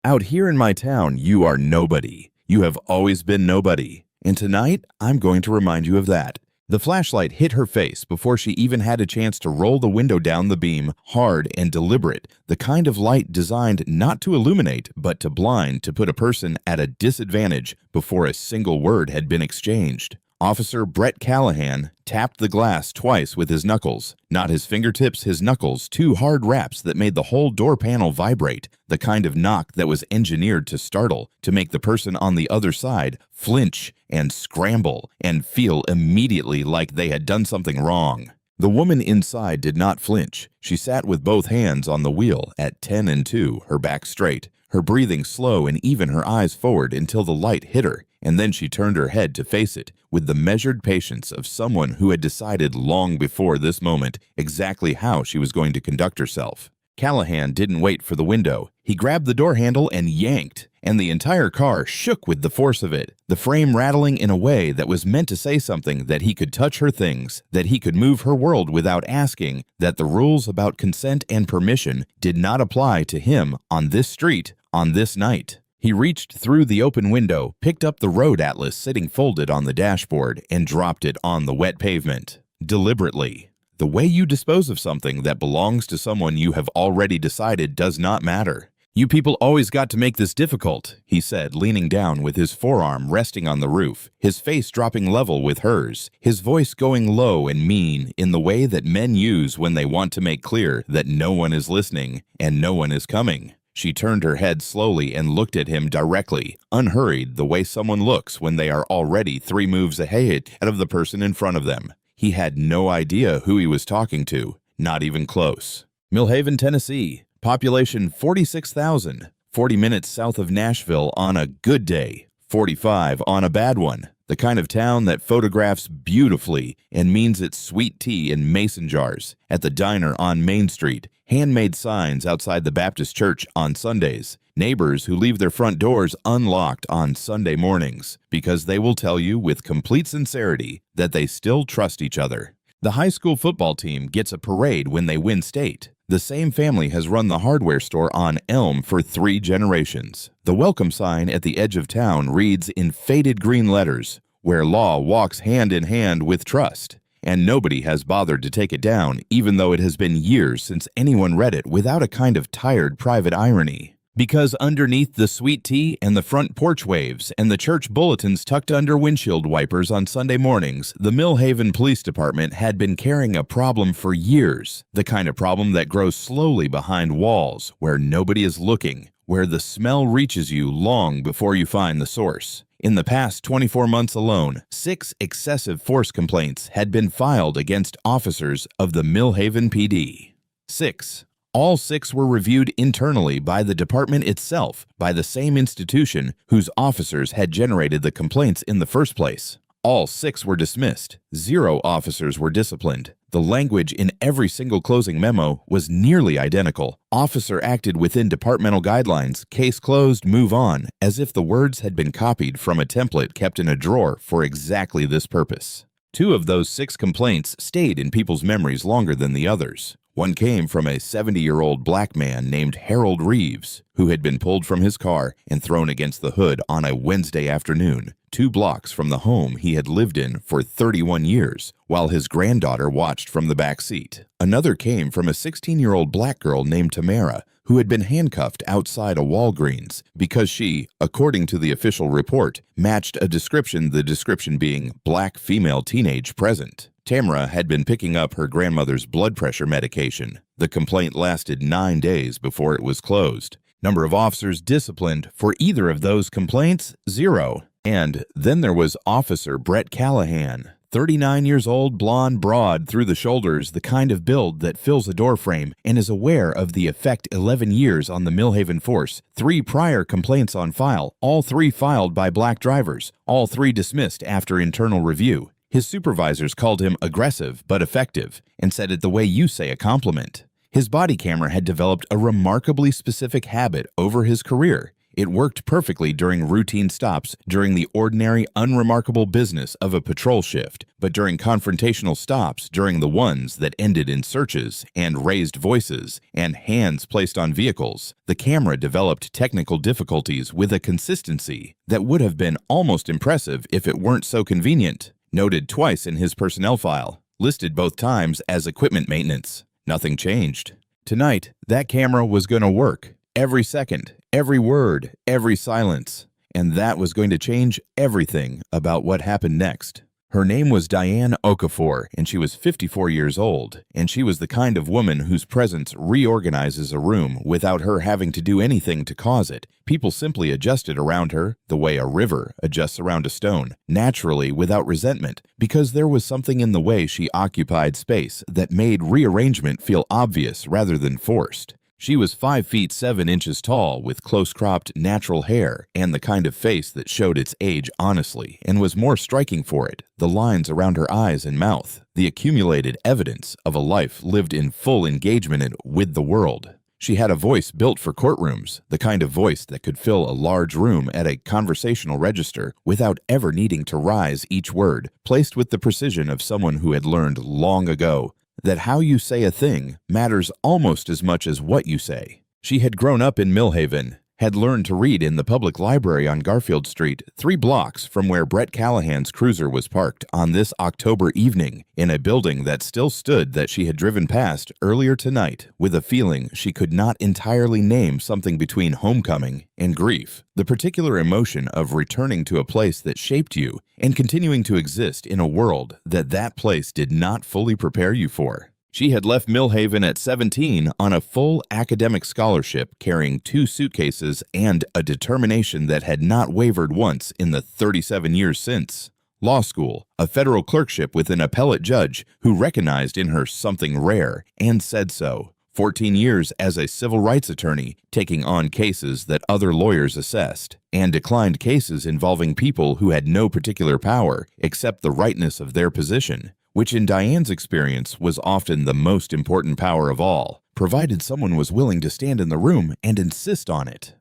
Out here in my town, you are nobody. You have always been nobody. And tonight, I'm going to remind you of that. The flashlight hit her face before she even had a chance to roll the window down the beam, hard and deliberate, the kind of light designed not to illuminate, but to blind, to put a person at a disadvantage before a single word had been exchanged. Officer Brett Callahan tapped the glass twice with his knuckles. Not his fingertips, his knuckles, two hard raps that made the whole door panel vibrate, the kind of knock that was engineered to startle, to make the person on the other side flinch and scramble and feel immediately like they had done something wrong. The woman inside did not flinch. She sat with both hands on the wheel at 10 and 2, her back straight, her breathing slow and even her eyes forward until the light hit her, and then she turned her head to face it with the measured patience of someone who had decided long before this moment exactly how she was going to conduct herself. Callahan didn't wait for the window. He grabbed the door handle and yanked, and the entire car shook with the force of it, the frame rattling in a way that was meant to say something, that he could touch her things, that he could move her world without asking, that the rules about consent and permission did not apply to him on this street, on this night. He reached through the open window, picked up the road atlas sitting folded on the dashboard, and dropped it on the wet pavement. Deliberately. The way you dispose of something that belongs to someone you have already decided does not matter. "You people always got to make this difficult," he said, leaning down with his forearm resting on the roof, his face dropping level with hers, his voice going low and mean in the way that men use when they want to make clear that no one is listening and no one is coming. She turned her head slowly and looked at him directly, unhurried, the way someone looks when they are already 3 moves ahead of the person in front of them. He had no idea who he was talking to, not even close. Millhaven, Tennessee, population 46,000, 40 minutes south of Nashville on a good day, 45 on a bad one. The kind of town that photographs beautifully and means it's sweet tea in mason jars at the diner on Main Street, handmade signs outside the Baptist church on Sundays, neighbors who leave their front doors unlocked on Sunday mornings because they will tell you with complete sincerity that they still trust each other. The high school football team gets a parade when they win state. The same family has run the hardware store on Elm for 3 generations. The welcome sign at the edge of town reads in faded green letters, "Where law walks hand in hand with trust." And nobody has bothered to take it down, even though it has been years since anyone read it without a kind of tired private irony. Because underneath the sweet tea and the front porch waves and the church bulletins tucked under windshield wipers on Sunday mornings, the Millhaven Police Department had been carrying a problem for years, the kind of problem that grows slowly behind walls, where nobody is looking, where the smell reaches you long before you find the source. In the past 24 months alone, 6 excessive force complaints had been filed against officers of the Millhaven PD. 6. All 6 were reviewed internally by the department itself, by the same institution whose officers had generated the complaints in the first place. All 6 were dismissed. 0 officers were disciplined. The language in every single closing memo was nearly identical. Officer acted within departmental guidelines, case closed, move on, as if the words had been copied from a template kept in a drawer for exactly this purpose. 2 of those 6 complaints stayed in people's memories longer than the others. One came from a 70-year-old black man named Harold Reeves, who had been pulled from his car and thrown against the hood on a Wednesday afternoon, 2 blocks from the home he had lived in for 31 years, while his granddaughter watched from the back seat. Another came from a 16-year-old black girl named Tamara, who had been handcuffed outside a Walgreens because she, according to the official report, matched a description, the description being black female teenage present. Tamara had been picking up her grandmother's blood pressure medication. The complaint lasted 9 days before it was closed. Number of officers disciplined for either of those complaints, 0. And then there was Officer Brett Callahan, 39 years old, blonde, broad through the shoulders, the kind of build that fills a doorframe and is aware of the effect 11 years on the Millhaven force. 3 prior complaints on file, all 3 filed by black drivers, all 3 dismissed after internal review. His supervisors called him aggressive but effective and said it the way you say a compliment. His body camera had developed a remarkably specific habit over his career. It worked perfectly during routine stops during the ordinary, unremarkable business of a patrol shift, but during confrontational stops during the ones that ended in searches and raised voices and hands placed on vehicles, the camera developed technical difficulties with a consistency that would have been almost impressive if it weren't so convenient. Noted twice in his personnel file, listed both times as equipment maintenance. Nothing changed. Tonight, that camera was going to work. Every second, every word, every silence. And that was going to change everything about what happened next. Her name was Diane Okafor, and she was 54 years old, and she was the kind of woman whose presence reorganizes a room without her having to do anything to cause it. People simply adjusted around her the way a river adjusts around a stone, naturally without resentment, because there was something in the way she occupied space that made rearrangement feel obvious rather than forced. She was 5 feet 7 inches tall with close-cropped natural hair and the kind of face that showed its age honestly and was more striking for it, the lines around her eyes and mouth, the accumulated evidence of a life lived in full engagement with the world. She had a voice built for courtrooms, the kind of voice that could fill a large room at a conversational register without ever needing to rise each word, placed with the precision of someone who had learned long ago that how you say a thing matters almost as much as what you say. She had grown up in Millhaven, had learned to read in the public library on Garfield Street, 3 blocks from where Brett Callahan's cruiser was parked on this October evening, in a building that still stood that she had driven past earlier tonight with a feeling she could not entirely name, something between homecoming and grief, the particular emotion of returning to a place that shaped you and continuing to exist in a world that place did not fully prepare you for. She had left Millhaven at 17 on a full academic scholarship, carrying 2 suitcases and a determination that had not wavered once in the 37 years since. Law school, a federal clerkship with an appellate judge who recognized in her something rare and said so. 14 years as a civil rights attorney, taking on cases that other lawyers assessed, and declined cases involving people who had no particular power except the rightness of their position, which in Diane's experience was often the most important power of all, provided someone was willing to stand in the room and insist on it.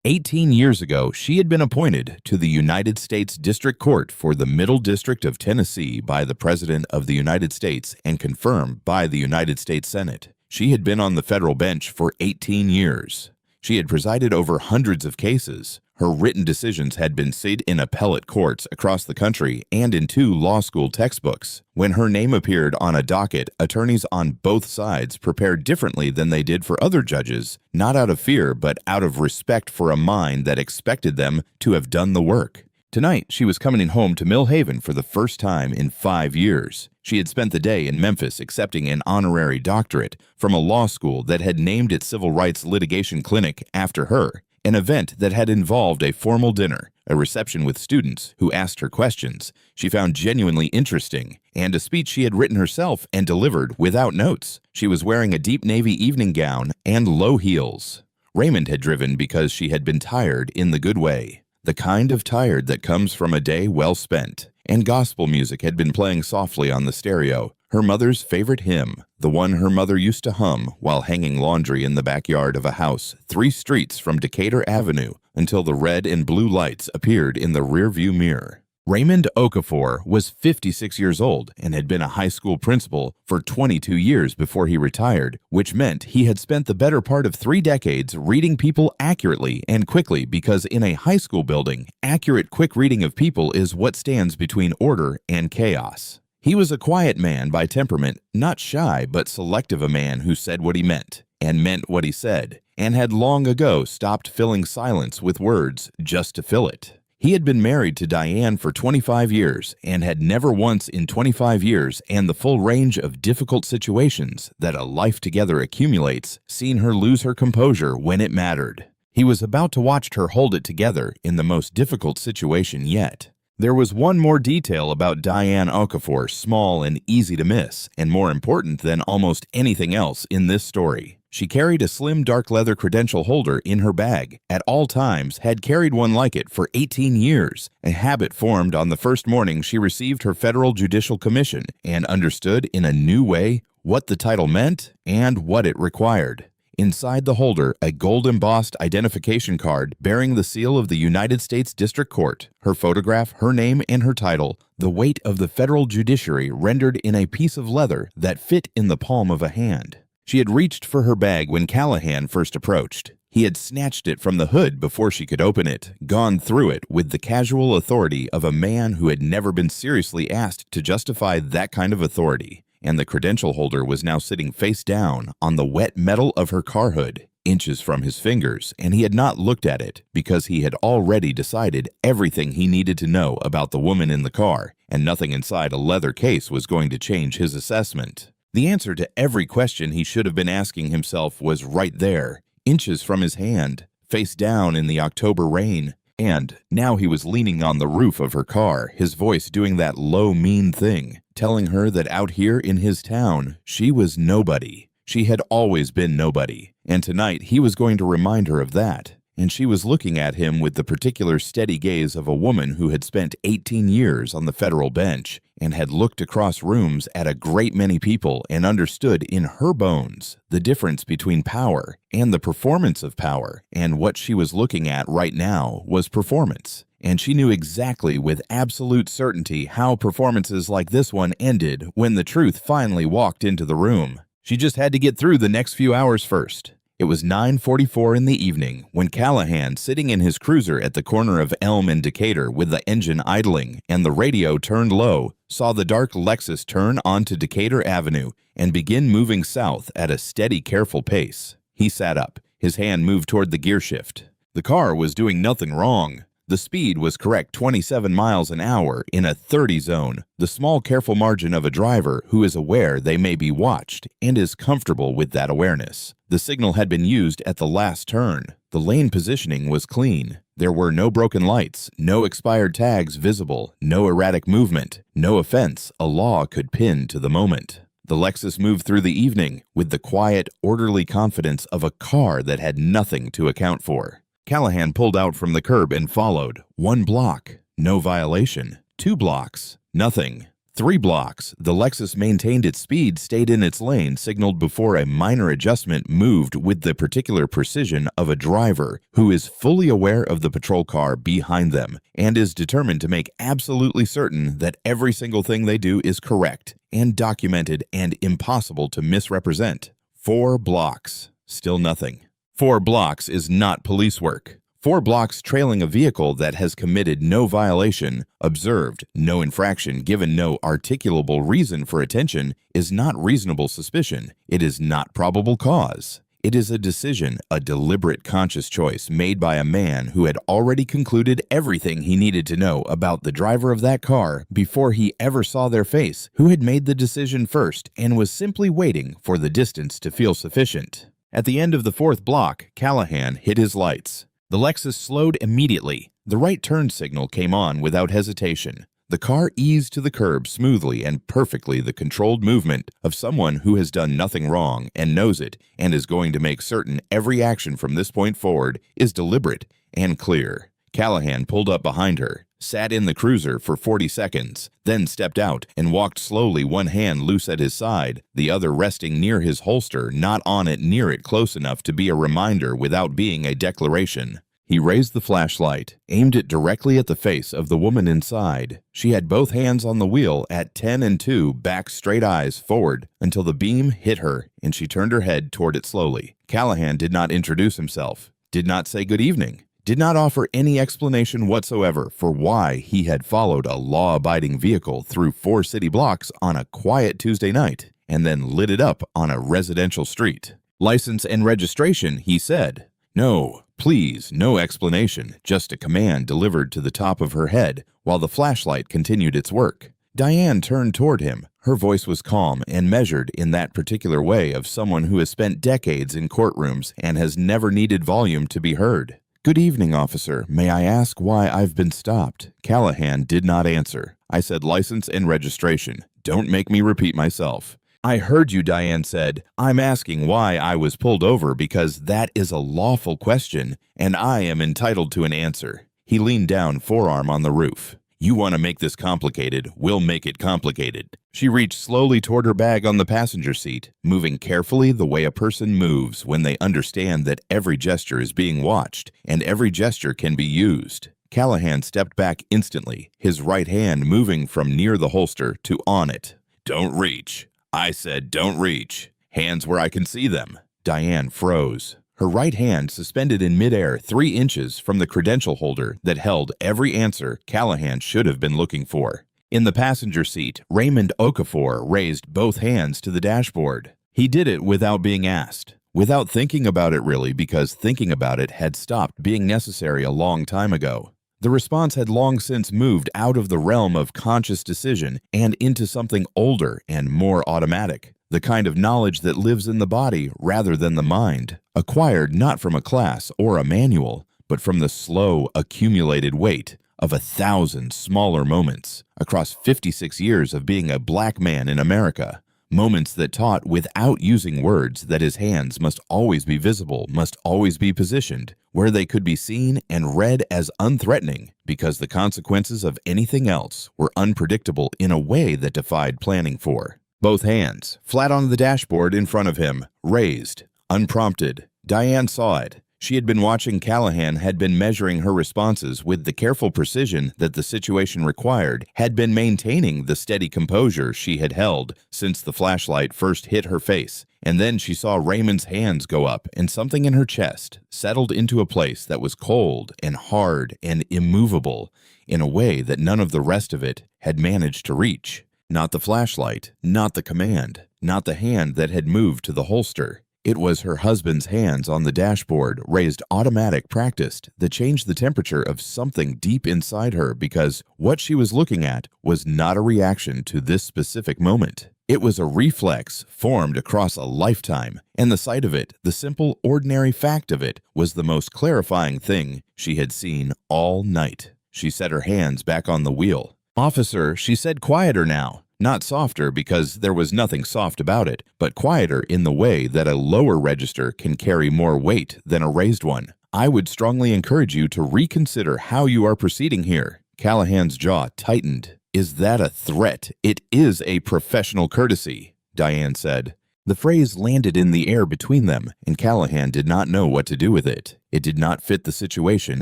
18 years ago, she had been appointed to the United States District Court for the Middle District of Tennessee by the President of the United States and confirmed by the United States Senate. She had been on the federal bench for 18 years. She had presided over hundreds of cases. Her written decisions had been cited in appellate courts across the country and in 2 law school textbooks. When her name appeared on a docket, attorneys on both sides prepared differently than they did for other judges, not out of fear but out of respect for a mind that expected them to have done the work. Tonight, she was coming home to Millhaven for the first time in 5 years. She had spent the day in Memphis accepting an honorary doctorate from a law school that had named its civil rights litigation clinic after her, an event that had involved a formal dinner, a reception with students who asked her questions she found genuinely interesting, and a speech she had written herself and delivered without notes. She was wearing a deep navy evening gown and low heels. Raymond had driven because she had been tired in the good way, the kind of tired that comes from a day well spent, and gospel music had been playing softly on the stereo, her mother's favorite hymn, the one her mother used to hum while hanging laundry in the backyard of a house 3 streets from Decatur Avenue until the red and blue lights appeared in the rearview mirror. Raymond Okafor was 56 years old and had been a high school principal for 22 years before he retired, which meant he had spent the better part of 3 decades reading people accurately and quickly, because in a high school building, accurate, quick reading of people is what stands between order and chaos. He was a quiet man by temperament, not shy but selective, a man who said what he meant and meant what he said, and had long ago stopped filling silence with words just to fill it. He had been married to Diane for 25 years and had never once in 25 years and the full range of difficult situations that a life together accumulates seen her lose her composure when it mattered. He was about to watch her hold it together in the most difficult situation yet. There was one more detail about Diane Okafor, small and easy to miss, and more important than almost anything else in this story. She carried a slim dark leather credential holder in her bag at all times, had carried one like it for 18 years, a habit formed on the first morning she received her federal judicial commission, and understood in a new way what the title meant and what it required. Inside the holder, a gold-embossed identification card bearing the seal of the United States District Court, her photograph, her name, and her title, the weight of the federal judiciary rendered in a piece of leather that fit in the palm of a hand. She had reached for her bag when Callahan first approached. He had snatched it from the hood before she could open it, gone through it with the casual authority of a man who had never been seriously asked to justify that kind of authority, and the credential holder was now sitting face down on the wet metal of her car hood, inches from his fingers, and he had not looked at it because he had already decided everything he needed to know about the woman in the car, and nothing inside a leather case was going to change his assessment. The answer to every question he should have been asking himself was right there, inches from his hand, face down in the October rain. And now he was leaning on the roof of her car, his voice doing that low, mean thing, telling her that out here in his town, she was nobody. She had always been nobody, and tonight he was going to remind her of that. And she was looking at him with the particular steady gaze of a woman who had spent 18 years on the federal bench and had looked across rooms at a great many people and understood in her bones the difference between power and the performance of power, and what she was looking at right now was performance. And she knew exactly with absolute certainty how performances like this one ended when the truth finally walked into the room. She just had to get through the next few hours first. It was 9:44 in the evening when Callahan, sitting in his cruiser at the corner of Elm and Decatur with the engine idling and the radio turned low, saw the dark Lexus turn onto Decatur Avenue and begin moving south at a steady, careful pace. He sat up. His hand moved toward the gear shift. The car was doing nothing wrong. The speed was correct 27 miles an hour in a 30 zone, the small careful margin of a driver who is aware they may be watched and is comfortable with that awareness. The signal had been used at the last turn. The lane positioning was clean. There were no broken lights, no expired tags visible, no erratic movement, no offense a law could pin to the moment. The Lexus moved through the evening with the quiet, orderly confidence of a car that had nothing to account for. Callahan pulled out from the curb and followed. 1 block, no violation. 2 blocks, nothing. 3 blocks, the Lexus maintained its speed, stayed in its lane, signaled before a minor adjustment moved with the particular precision of a driver who is fully aware of the patrol car behind them and is determined to make absolutely certain that every single thing they do is correct and documented and impossible to misrepresent. 4 blocks, still nothing. 4 blocks is not police work. 4 blocks trailing a vehicle that has committed no violation, observed no infraction, given no articulable reason for attention, is not reasonable suspicion. It is not probable cause. It is a decision, a deliberate conscious choice made by a man who had already concluded everything he needed to know about the driver of that car before he ever saw their face, who had made the decision first and was simply waiting for the distance to feel sufficient. At the end of the 4th block, Callahan hit his lights. The Lexus slowed immediately. The right turn signal came on without hesitation. The car eased to the curb smoothly and perfectly, the controlled movement of someone who has done nothing wrong and knows it and is going to make certain every action from this point forward is deliberate and clear. Callahan pulled up behind her, sat in the cruiser for 40 seconds, then stepped out and walked slowly, one hand loose at his side, the other resting near his holster, not on it, near it, close enough to be a reminder without being a declaration. He raised the flashlight, aimed it directly at the face of the woman inside. She had both hands on the wheel at 10 and 2, back, straight eyes forward until the beam hit her and she turned her head toward it slowly. Callahan did not introduce himself, did not say good evening, did not offer any explanation whatsoever for why he had followed a law-abiding vehicle through 4 city blocks on a quiet Tuesday night and then lit it up on a residential street. License and registration, he said. No, please, no explanation, just a command delivered to the top of her head while the flashlight continued its work. Diane turned toward him. Her voice was calm and measured in that particular way of someone who has spent decades in courtrooms and has never needed volume to be heard. Good evening, officer. May I ask why I've been stopped? Callahan did not answer. I said license and registration. Don't make me repeat myself. I heard you, Diane said. I'm asking why I was pulled over because that is a lawful question, and I am entitled to an answer. He leaned down, forearm on the roof. You want to make this complicated, we'll make it complicated. She reached slowly toward her bag on the passenger seat, moving carefully the way a person moves when they understand that every gesture is being watched and every gesture can be used. Callahan stepped back instantly, his right hand moving from near the holster to on it. Don't reach. I said don't reach. Hands where I can see them. Diane froze. Her right hand suspended in midair 3 inches from the credential holder that held every answer Callahan should have been looking for. In the passenger seat, Raymond Okafor raised both hands to the dashboard. He did it without being asked, without thinking about it really, because thinking about it had stopped being necessary a long time ago. The response had long since moved out of the realm of conscious decision and into something older and more automatic, the kind of knowledge that lives in the body rather than the mind, acquired not from a class or a manual, but from the slow, accumulated weight of 1,000 smaller moments across 56 years of being a black man in America. Moments that taught without using words that his hands must always be visible, must always be positioned, where they could be seen and read as unthreatening, because the consequences of anything else were unpredictable in a way that defied planning for. Both hands, flat on the dashboard in front of him, raised, unprompted. Diane saw it. She had been watching Callahan, had been measuring her responses with the careful precision that the situation required, had been maintaining the steady composure she had held since the flashlight first hit her face. And then she saw Raymond's hands go up, and something in her chest settled into a place that was cold and hard and immovable in a way that none of the rest of it had managed to reach. Not the flashlight, not the command, not the hand that had moved to the holster. It was her husband's hands on the dashboard, raised automatic, practiced, that changed the temperature of something deep inside her, because what she was looking at was not a reaction to this specific moment. It was a reflex formed across a lifetime, and the sight of it, the simple, ordinary fact of it, was the most clarifying thing she had seen all night. She set her hands back on the wheel. "Officer," she said, quieter now. Not softer, because there was nothing soft about it, but quieter in the way that a lower register can carry more weight than a raised one. "I would strongly encourage you to reconsider how you are proceeding here." Callahan's jaw tightened. "Is that a threat?" "It is a professional courtesy," Diane said. The phrase landed in the air between them, and Callahan did not know what to do with it. It did not fit the situation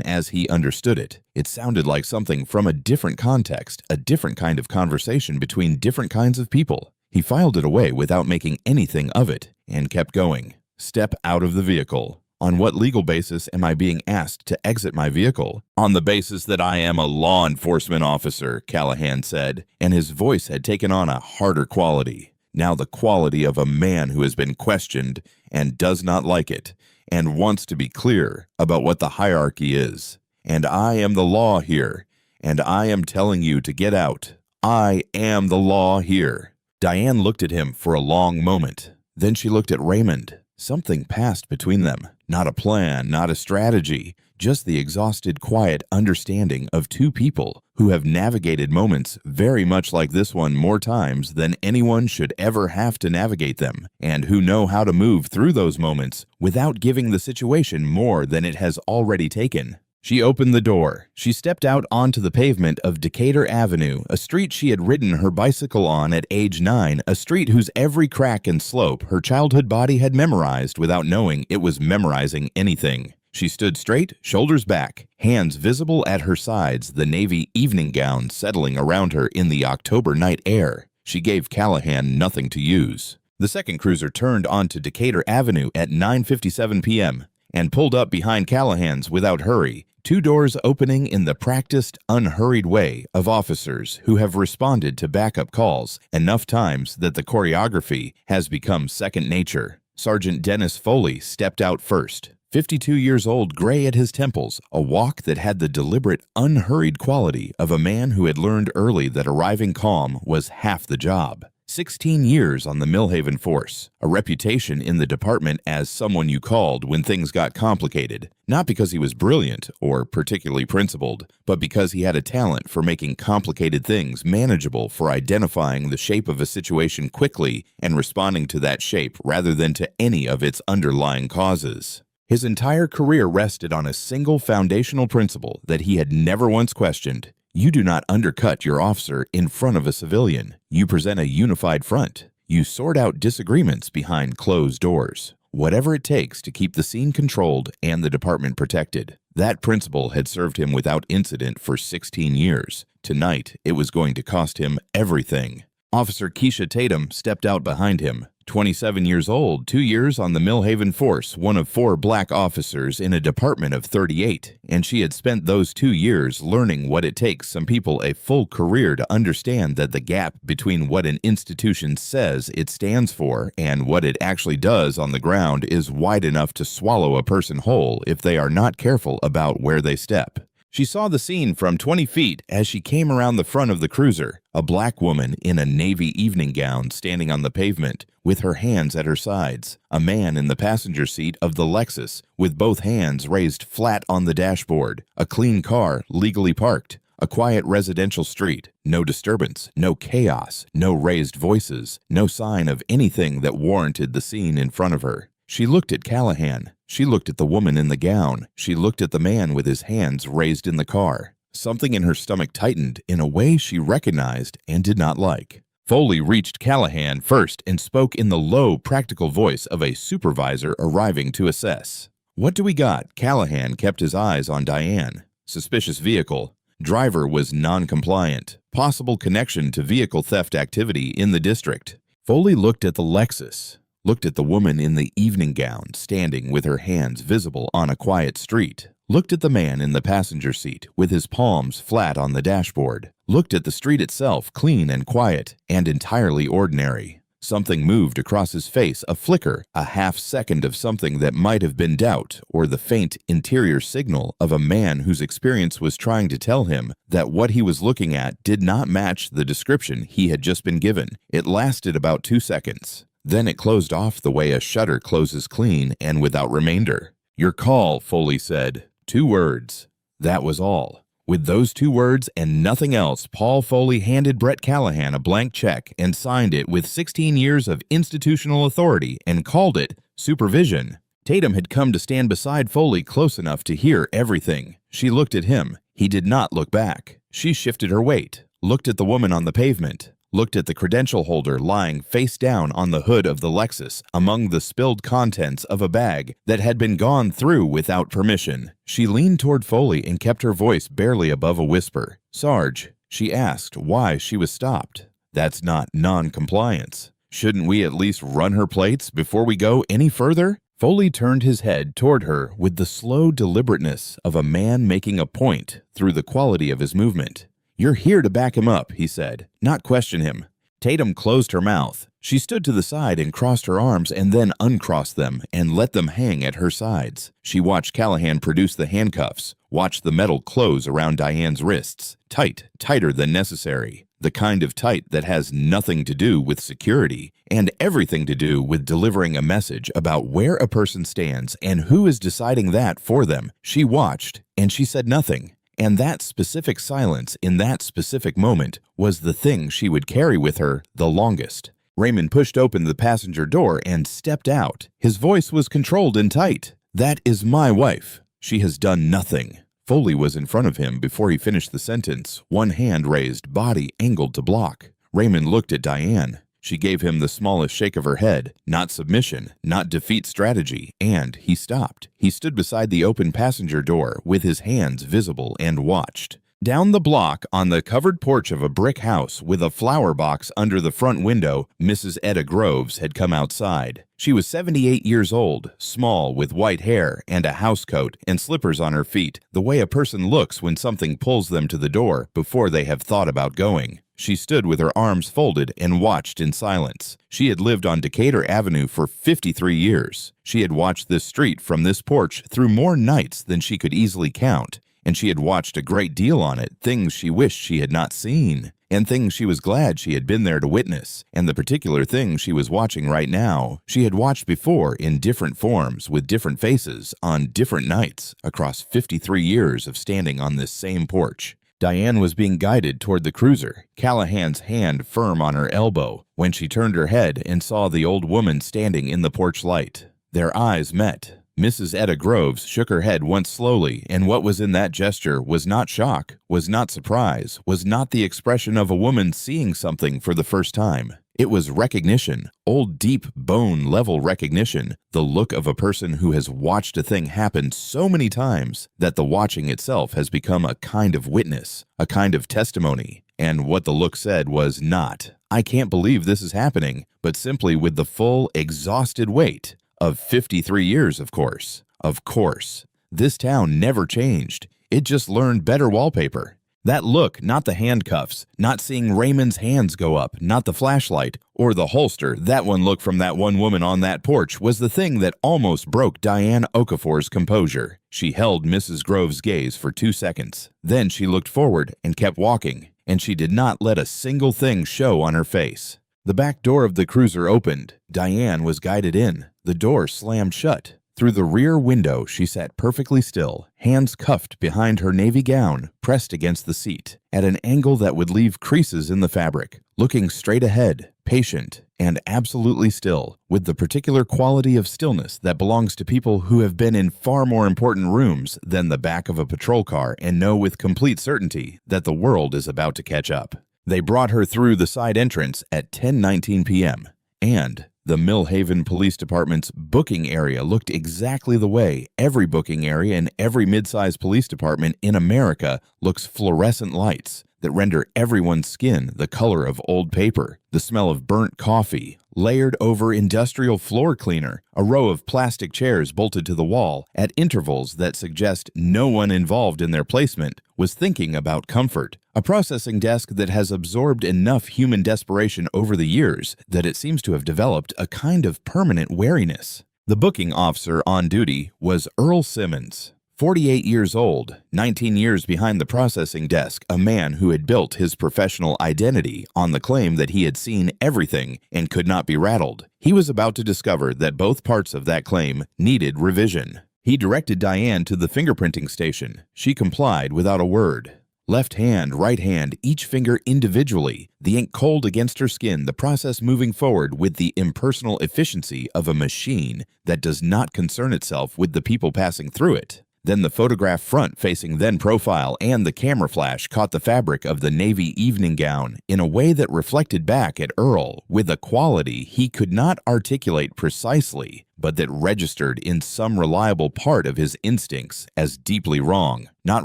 as he understood it. It sounded like something from a different context, a different kind of conversation between different kinds of people. He filed it away without making anything of it, and kept going. "Step out of the vehicle." "On what legal basis am I being asked to exit my vehicle?" "On the basis that I am a law enforcement officer," Callahan said, and his voice had taken on a harder quality. Now the quality of a man who has been questioned and does not like it, and wants to be clear about what the hierarchy is. "And I am the law here, and I am telling you to get out. I am the law here." Diane looked at him for a long moment. Then she looked at Raymond. Something passed between them. Not a plan, not a strategy, just the exhausted, quiet understanding of two people who have navigated moments very much like this one more times than anyone should ever have to navigate them, and who know how to move through those moments without giving the situation more than it has already taken. She opened the door. She stepped out onto the pavement of Decatur Avenue, a street she had ridden her bicycle on at age 9, a street whose every crack and slope her childhood body had memorized without knowing it was memorizing anything. She stood straight, shoulders back, hands visible at her sides, the navy evening gown settling around her in the October night air. She gave Callahan nothing to use. The second cruiser turned onto Decatur Avenue at 9:57 p.m. and pulled up behind Callahan's without hurry, 2 doors opening in the practiced, unhurried way of officers who have responded to backup calls enough times that the choreography has become second nature. Sergeant Dennis Foley stepped out first. 52 years old, gray at his temples, a walk that had the deliberate, unhurried quality of a man who had learned early that arriving calm was half the job. 16 years on the Millhaven force, a reputation in the department as someone you called when things got complicated, not because he was brilliant or particularly principled, but because he had a talent for making complicated things manageable, for identifying the shape of a situation quickly and responding to that shape rather than to any of its underlying causes. His entire career rested on a single foundational principle that he had never once questioned. You do not undercut your officer in front of a civilian. You present a unified front. You sort out disagreements behind closed doors. Whatever it takes to keep the scene controlled and the department protected. That principle had served him without incident for 16 years. Tonight, it was going to cost him everything. Officer Keisha Tatum stepped out behind him. 27 years old, 2 years on the Millhaven force, one of 4 black officers in a department of 38, and she had spent those 2 years learning what it takes some people a full career to understand that the gap between what an institution says it stands for and what it actually does on the ground is wide enough to swallow a person whole if they are not careful about where they step. She saw the scene from 20 feet as she came around the front of the cruiser, a black woman in a navy evening gown standing on the pavement with her hands at her sides, a man in the passenger seat of the Lexus with both hands raised flat on the dashboard, a clean car legally parked, a quiet residential street, no disturbance, no chaos, no raised voices, no sign of anything that warranted the scene in front of her. She looked at Callahan. She looked at the woman in the gown. She looked at the man with his hands raised in the car. Something in her stomach tightened in a way she recognized and did not like. Foley reached Callahan first and spoke in the low, practical voice of a supervisor arriving to assess. "What do we got?" Callahan kept his eyes on Diane. "Suspicious vehicle. Driver was non-compliant. Possible connection to vehicle theft activity in the district." Foley looked at the Lexus. Looked at the woman in the evening gown standing with her hands visible on a quiet street. Looked at the man in the passenger seat with his palms flat on the dashboard. Looked at the street itself clean and quiet and entirely ordinary. Something moved across his face, a flicker, a half second of something that might have been doubt or the faint interior signal of a man whose experience was trying to tell him that what he was looking at did not match the description he had just been given. It lasted about 2 seconds. Then it closed off the way a shutter closes clean and without remainder. "Your call," Foley said. 2 words. That was all. With those 2 words and nothing else, Paul Foley handed Brett Callahan a blank check and signed it with 16 years of institutional authority and called it supervision. Tatum had come to stand beside Foley close enough to hear everything. She looked at him. He did not look back. She shifted her weight, looked at the woman on the pavement, looked at the credential holder lying face down on the hood of the Lexus among the spilled contents of a bag that had been gone through without permission. She leaned toward Foley and kept her voice barely above a whisper. "Sarge," she asked why she was stopped. "That's not non-compliance. Shouldn't we at least run her plates before we go any further?" Foley turned his head toward her with the slow deliberateness of a man making a point through the quality of his movement. "You're here to back him up," he said, "not question him." Tatum closed her mouth. She stood to the side and crossed her arms and then uncrossed them and let them hang at her sides. She watched Callahan produce the handcuffs, watched the metal close around Diane's wrists, tight, tighter than necessary. The kind of tight that has nothing to do with security and everything to do with delivering a message about where a person stands and who is deciding that for them. She watched, and she said nothing. And that specific silence in that specific moment was the thing she would carry with her the longest. Raymond pushed open the passenger door and stepped out. His voice was controlled and tight. "That is my wife. She has done nothing." Foley was in front of him before he finished the sentence, one hand raised, body angled to block. Raymond looked at Diane. She gave him the smallest shake of her head, not submission, not defeat strategy, and he stopped. He stood beside the open passenger door with his hands visible and watched. Down the block, on the covered porch of a brick house with a flower box under the front window, Mrs. Etta Groves had come outside. She was 78 years old, small, with white hair and a housecoat and slippers on her feet, the way a person looks when something pulls them to the door before they have thought about going. She stood with her arms folded and watched in silence. She had lived on Decatur Avenue for 53 years. She had watched this street from this porch through more nights than she could easily count. And she had watched a great deal on it, things she wished she had not seen, and things she was glad she had been there to witness. And the particular thing she was watching right now, she had watched before in different forms, with different faces, on different nights, across 53 years of standing on this same porch. Diane was being guided toward the cruiser, Callahan's hand firm on her elbow, when she turned her head and saw the old woman standing in the porch light. Their eyes met. Mrs. Etta Groves shook her head once slowly, and what was in that gesture was not shock, was not surprise, was not the expression of a woman seeing something for the first time. It was recognition, old deep bone-level recognition, the look of a person who has watched a thing happen so many times that the watching itself has become a kind of witness, a kind of testimony. And what the look said was not, "I can't believe this is happening," but simply with the full, exhausted weight of 53 years, of course. Of course. This town never changed. It just learned better wallpaper. That look, not the handcuffs, not seeing Raymond's hands go up, not the flashlight, or the holster, that one look from that one woman on that porch was the thing that almost broke Diane Okafor's composure. She held Mrs. Groves' gaze for 2 seconds. Then she looked forward and kept walking, and she did not let a single thing show on her face. The back door of the cruiser opened. Diane was guided in. The door slammed shut. Through the rear window, she sat perfectly still, hands cuffed behind her navy gown, pressed against the seat, at an angle that would leave creases in the fabric, looking straight ahead, patient, and absolutely still, with the particular quality of stillness that belongs to people who have been in far more important rooms than the back of a patrol car and know with complete certainty that the world is about to catch up. They brought her through the side entrance at 10:19 p.m., and the Millhaven Police Department's booking area looked exactly the way every booking area in every mid-sized police department in America looks: fluorescent lights that render everyone's skin the color of old paper, the smell of burnt coffee, layered over industrial floor cleaner, a row of plastic chairs bolted to the wall at intervals that suggest no one involved in their placement was thinking about comfort, a processing desk that has absorbed enough human desperation over the years that it seems to have developed a kind of permanent wariness. The booking officer on duty was Earl Simmons, 48 years old, 19 years behind the processing desk, a man who had built his professional identity on the claim that he had seen everything and could not be rattled. He was about to discover that both parts of that claim needed revision. He directed Diane to the fingerprinting station. She complied without a word. Left hand, right hand, each finger individually, the ink cold against her skin, the process moving forward with the impersonal efficiency of a machine that does not concern itself with the people passing through it. Then the photograph front facing then profile and the camera flash caught the fabric of the navy evening gown in a way that reflected back at Earl with a quality he could not articulate precisely, but that registered in some reliable part of his instincts as deeply wrong. Not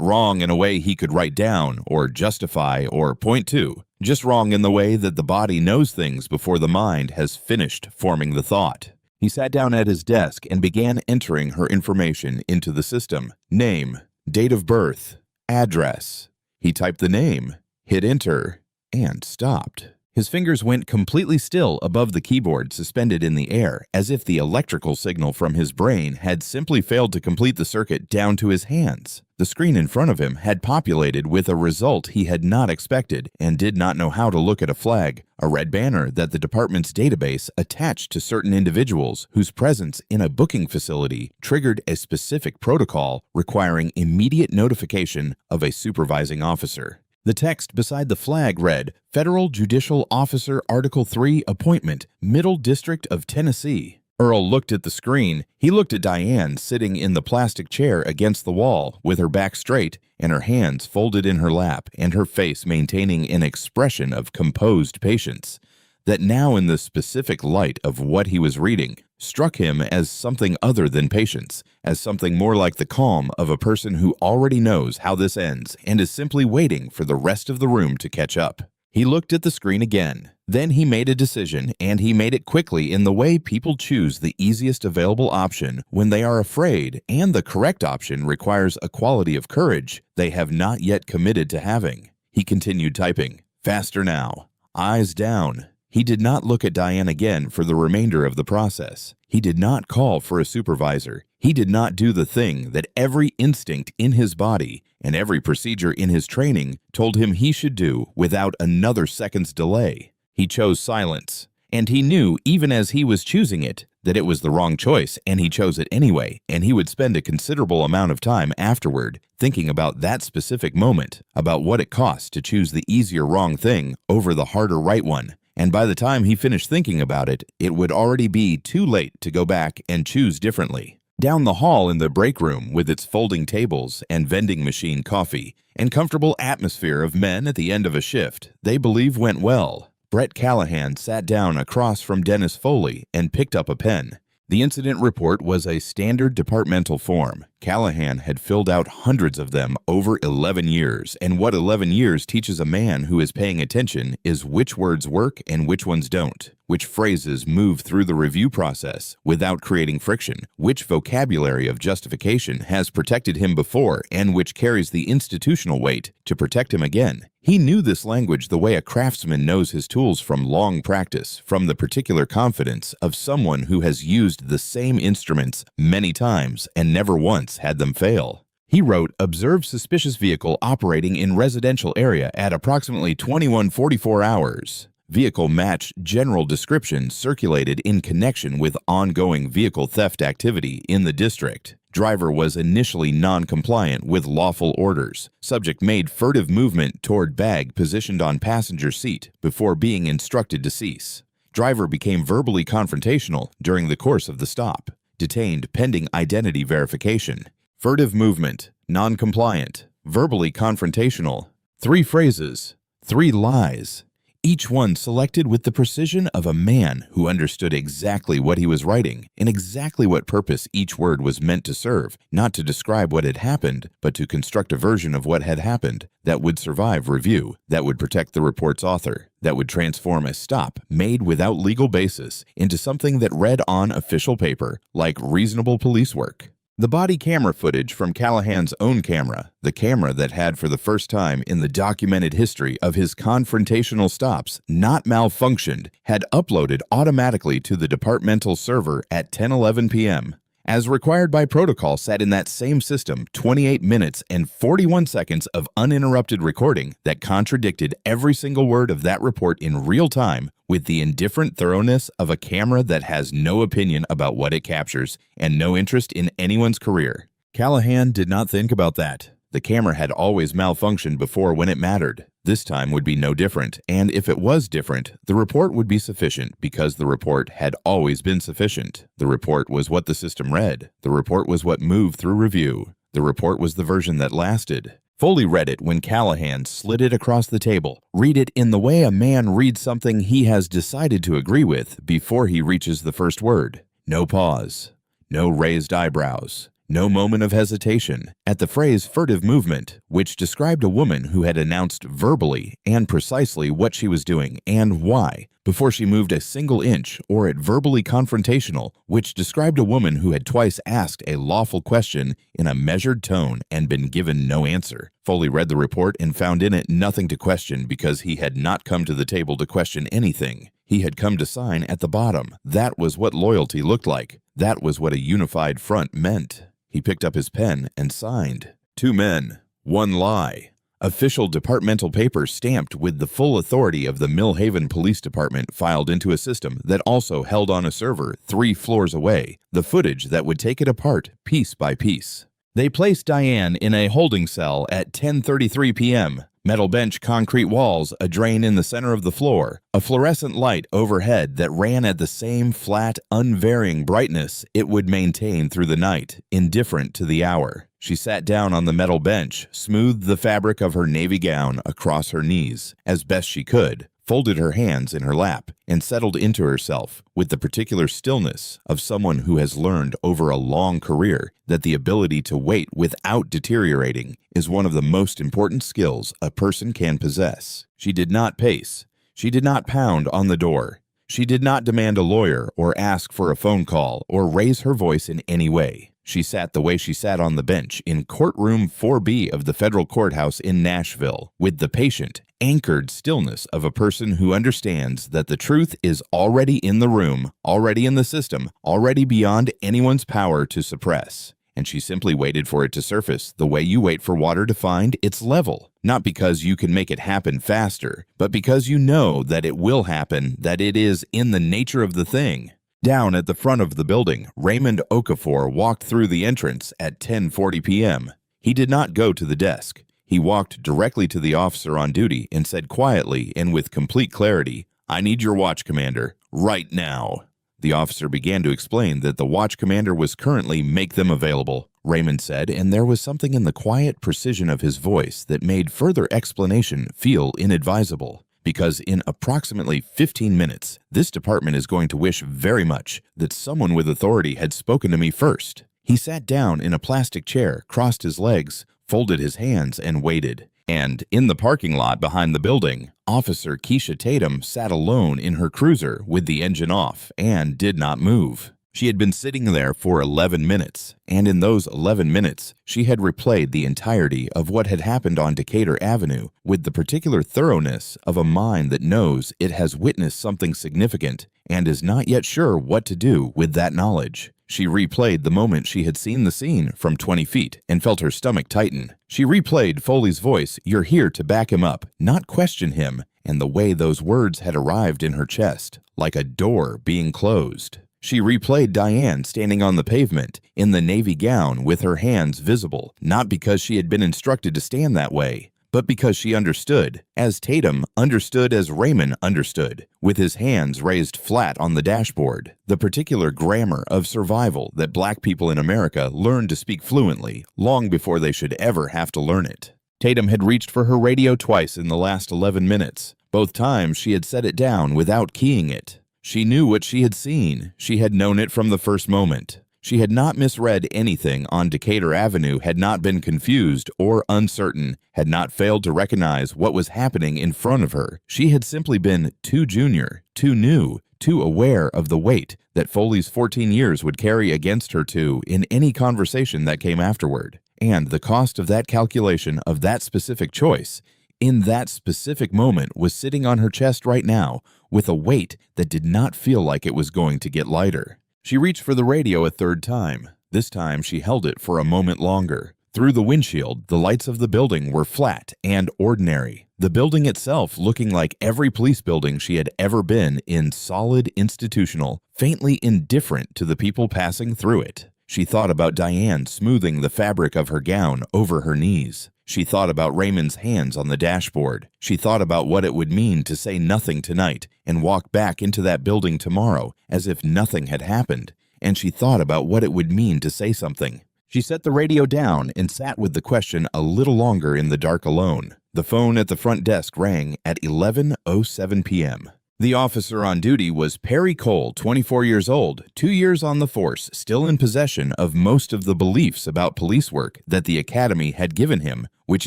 wrong in a way he could write down or justify or point to, just wrong in the way that the body knows things before the mind has finished forming the thought. He sat down at his desk and began entering her information into the system. Name, date of birth, address. He typed the name, hit enter, and stopped. His fingers went completely still above the keyboard suspended in the air, as if the electrical signal from his brain had simply failed to complete the circuit down to his hands. The screen in front of him had populated with a result he had not expected and did not know how to look at: a flag, a red banner that the department's database attached to certain individuals whose presence in a booking facility triggered a specific protocol requiring immediate notification of a supervising officer. The text beside the flag read, Federal Judicial Officer Article 3 Appointment, Middle District of Tennessee. Earl looked at the screen. He looked at Diane sitting in the plastic chair against the wall with her back straight and her hands folded in her lap and her face maintaining an expression of composed patience that now, in the specific light of what he was reading, struck him as something other than patience, as something more like the calm of a person who already knows how this ends and is simply waiting for the rest of the room to catch up. He looked at the screen again. Then he made a decision, and he made it quickly in the way people choose the easiest available option when they are afraid, and the correct option requires a quality of courage they have not yet committed to having. He continued typing. Faster now. Eyes down. He did not look at Diane again for the remainder of the process. He did not call for a supervisor. He did not do the thing that every instinct in his body and every procedure in his training told him he should do without another second's delay. He chose silence, and he knew even as he was choosing it that it was the wrong choice, and he chose it anyway, and he would spend a considerable amount of time afterward thinking about that specific moment, about what it cost to choose the easier wrong thing over the harder right one. And by the time he finished thinking about it, it would already be too late to go back and choose differently. Down the hall in the break room with its folding tables and vending machine coffee and comfortable atmosphere of men at the end of a shift, they believe went well. Brett Callahan sat down across from Dennis Foley and picked up a pen. The incident report was a standard departmental form. Callahan had filled out hundreds of them over 11 years, and what 11 years teaches a man who is paying attention is which words work and which ones don't, which phrases move through the review process without creating friction, which vocabulary of justification has protected him before and which carries the institutional weight to protect him again. He knew this language the way a craftsman knows his tools from long practice, from the particular confidence of someone who has used the same instruments many times and never once had them fail. He wrote, "Observed suspicious vehicle operating in residential area at approximately 21:44 hours. Vehicle matched general description circulated in connection with ongoing vehicle theft activity in the district. Driver was initially non-compliant with lawful orders. Subject made furtive movement toward bag positioned on passenger seat before being instructed to cease. Driver became verbally confrontational during the course of the stop. Detained pending identity verification. Furtive movement, non-compliant, verbally confrontational. 3 phrases, 3 lies. Each one selected with the precision of a man who understood exactly what he was writing and exactly what purpose each word was meant to serve, not to describe what had happened, but to construct a version of what had happened that would survive review, that would protect the report's author, that would transform a stop made without legal basis into something that read on official paper like reasonable police work." The body camera footage from Callahan's own camera, the camera that had for the first time in the documented history of his confrontational stops not malfunctioned, had uploaded automatically to the departmental server at 10:11 p.m. As required by protocol, sat in that same system 28 minutes and 41 seconds of uninterrupted recording that contradicted every single word of that report in real time with the indifferent thoroughness of a camera that has no opinion about what it captures and no interest in anyone's career. Callahan did not think about that. The camera had always malfunctioned before when it mattered. This time would be no different, and if it was different, the report would be sufficient because the report had always been sufficient. The report was what the system read. The report was what moved through review. The report was the version that lasted. Foley read it when Callahan slid it across the table. Read it in the way a man reads something he has decided to agree with before he reaches the first word. No pause. No raised eyebrows. No moment of hesitation at the phrase furtive movement, which described a woman who had announced verbally and precisely what she was doing and why before she moved a single inch, or at verbally confrontational, which described a woman who had twice asked a lawful question in a measured tone and been given no answer. Foley read the report and found in it nothing to question because he had not come to the table to question anything. He had come to sign at the bottom. That was what loyalty looked like. That was what a unified front meant. He picked up his pen and signed. 2 men, 1 lie. Official departmental paper stamped with the full authority of the Millhaven Police Department filed into a system that also held on a server 3 floors away, the footage that would take it apart piece by piece. They placed Diane in a holding cell at 10:33 p.m. Metal bench, concrete walls, a drain in the center of the floor, a fluorescent light overhead that ran at the same flat, unvarying brightness it would maintain through the night, indifferent to the hour. She sat down on the metal bench, smoothed the fabric of her navy gown across her knees as best she could, folded her hands in her lap, and settled into herself with the particular stillness of someone who has learned over a long career that the ability to wait without deteriorating is one of the most important skills a person can possess. She did not pace. She did not pound on the door. She did not demand a lawyer or ask for a phone call or raise her voice in any way. She sat the way she sat on the bench in courtroom 4B of the federal courthouse in Nashville, with the patient, anchored stillness of a person who understands that the truth is already in the room, already in the system, already beyond anyone's power to suppress. And she simply waited for it to surface the way you wait for water to find its level. Not because you can make it happen faster, but because you know that it will happen, that it is in the nature of the thing. Down at the front of the building, Raymond Okafor walked through the entrance at 10:40 p.m. He did not go to the desk. He walked directly to the officer on duty and said quietly and with complete clarity, "I need your watch, Commander, right now." The officer began to explain that the watch commander was currently make them available, Raymond said, and there was something in the quiet precision of his voice that made further explanation feel inadvisable. Because in approximately 15 minutes, this department is going to wish very much that someone with authority had spoken to me first. He sat down in a plastic chair, crossed his legs, folded his hands, and waited. And in the parking lot behind the building, Officer Keisha Tatum sat alone in her cruiser with the engine off and did not move. She had been sitting there for 11 minutes, and in those 11 minutes, she had replayed the entirety of what had happened on Decatur Avenue with the particular thoroughness of a mind that knows it has witnessed something significant and is not yet sure what to do with that knowledge. She replayed the moment she had seen the scene from 20 feet and felt her stomach tighten. She replayed Foley's voice, "You're here to back him up, not question him," and the way those words had arrived in her chest, like a door being closed. She replayed Diane standing on the pavement in the navy gown with her hands visible, not because she had been instructed to stand that way, but because she understood, as Tatum understood as Raymond understood, with his hands raised flat on the dashboard, the particular grammar of survival that black people in America learned to speak fluently long before they should ever have to learn it. Tatum had reached for her radio twice in the last 11 minutes. Both times she had set it down without keying it. She knew what she had seen. She had known it from the first moment. She had not misread anything on Decatur Avenue, had not been confused or uncertain, had not failed to recognize what was happening in front of her. She had simply been too junior, too new, too aware of the weight that Foley's 14 years would carry against her in any conversation that came afterward. And the cost of that calculation of that specific choice in that specific moment was sitting on her chest right now with a weight that did not feel like it was going to get lighter. She reached for the radio a third time. This time she held it for a moment longer. Through the windshield, the lights of the building were flat and ordinary. The building itself looking like every police building she had ever been in, solid, institutional, faintly indifferent to the people passing through it. She thought about Diane smoothing the fabric of her gown over her knees. She thought about Raymond's hands on the dashboard. She thought about what it would mean to say nothing tonight and walk back into that building tomorrow as if nothing had happened. And she thought about what it would mean to say something. She set the radio down and sat with the question a little longer in the dark alone. The phone at the front desk rang at 11:07 p.m. The officer on duty was Perry Cole, 24 years old, 2 years on the force, still in possession of most of the beliefs about police work that the academy had given him, which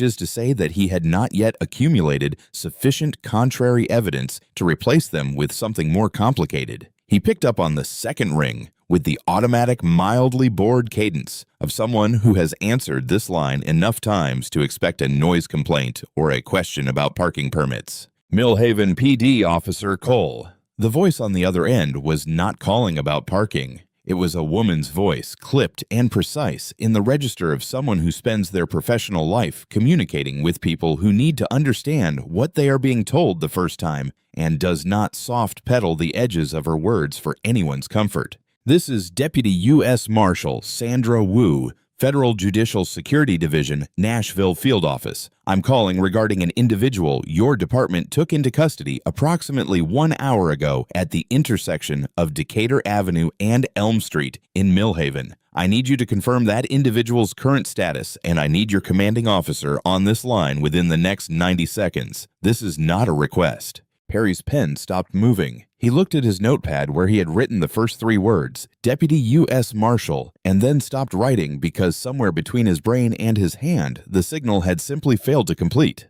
is to say that he had not yet accumulated sufficient contrary evidence to replace them with something more complicated. He picked up on the second ring with the automatic, mildly bored cadence of someone who has answered this line enough times to expect a noise complaint or a question about parking permits. Millhaven PD Officer Cole. The voice on the other end was not calling about parking. It was a woman's voice, clipped and precise, in the register of someone who spends their professional life communicating with people who need to understand what they are being told the first time and does not soft pedal the edges of her words for anyone's comfort. This is Deputy U.S. Marshal Sandra Wu, Federal Judicial Security Division, Nashville Field Office. I'm calling regarding an individual your department took into custody approximately 1 hour ago at the intersection of Decatur Avenue and Elm Street in Millhaven. I need you to confirm that individual's current status, and I need your commanding officer on this line within the next 90 seconds. This is not a request. Perry's pen stopped moving. He looked at his notepad where he had written the first 3 words, Deputy U.S. Marshal, and then stopped writing because somewhere between his brain and his hand, the signal had simply failed to complete.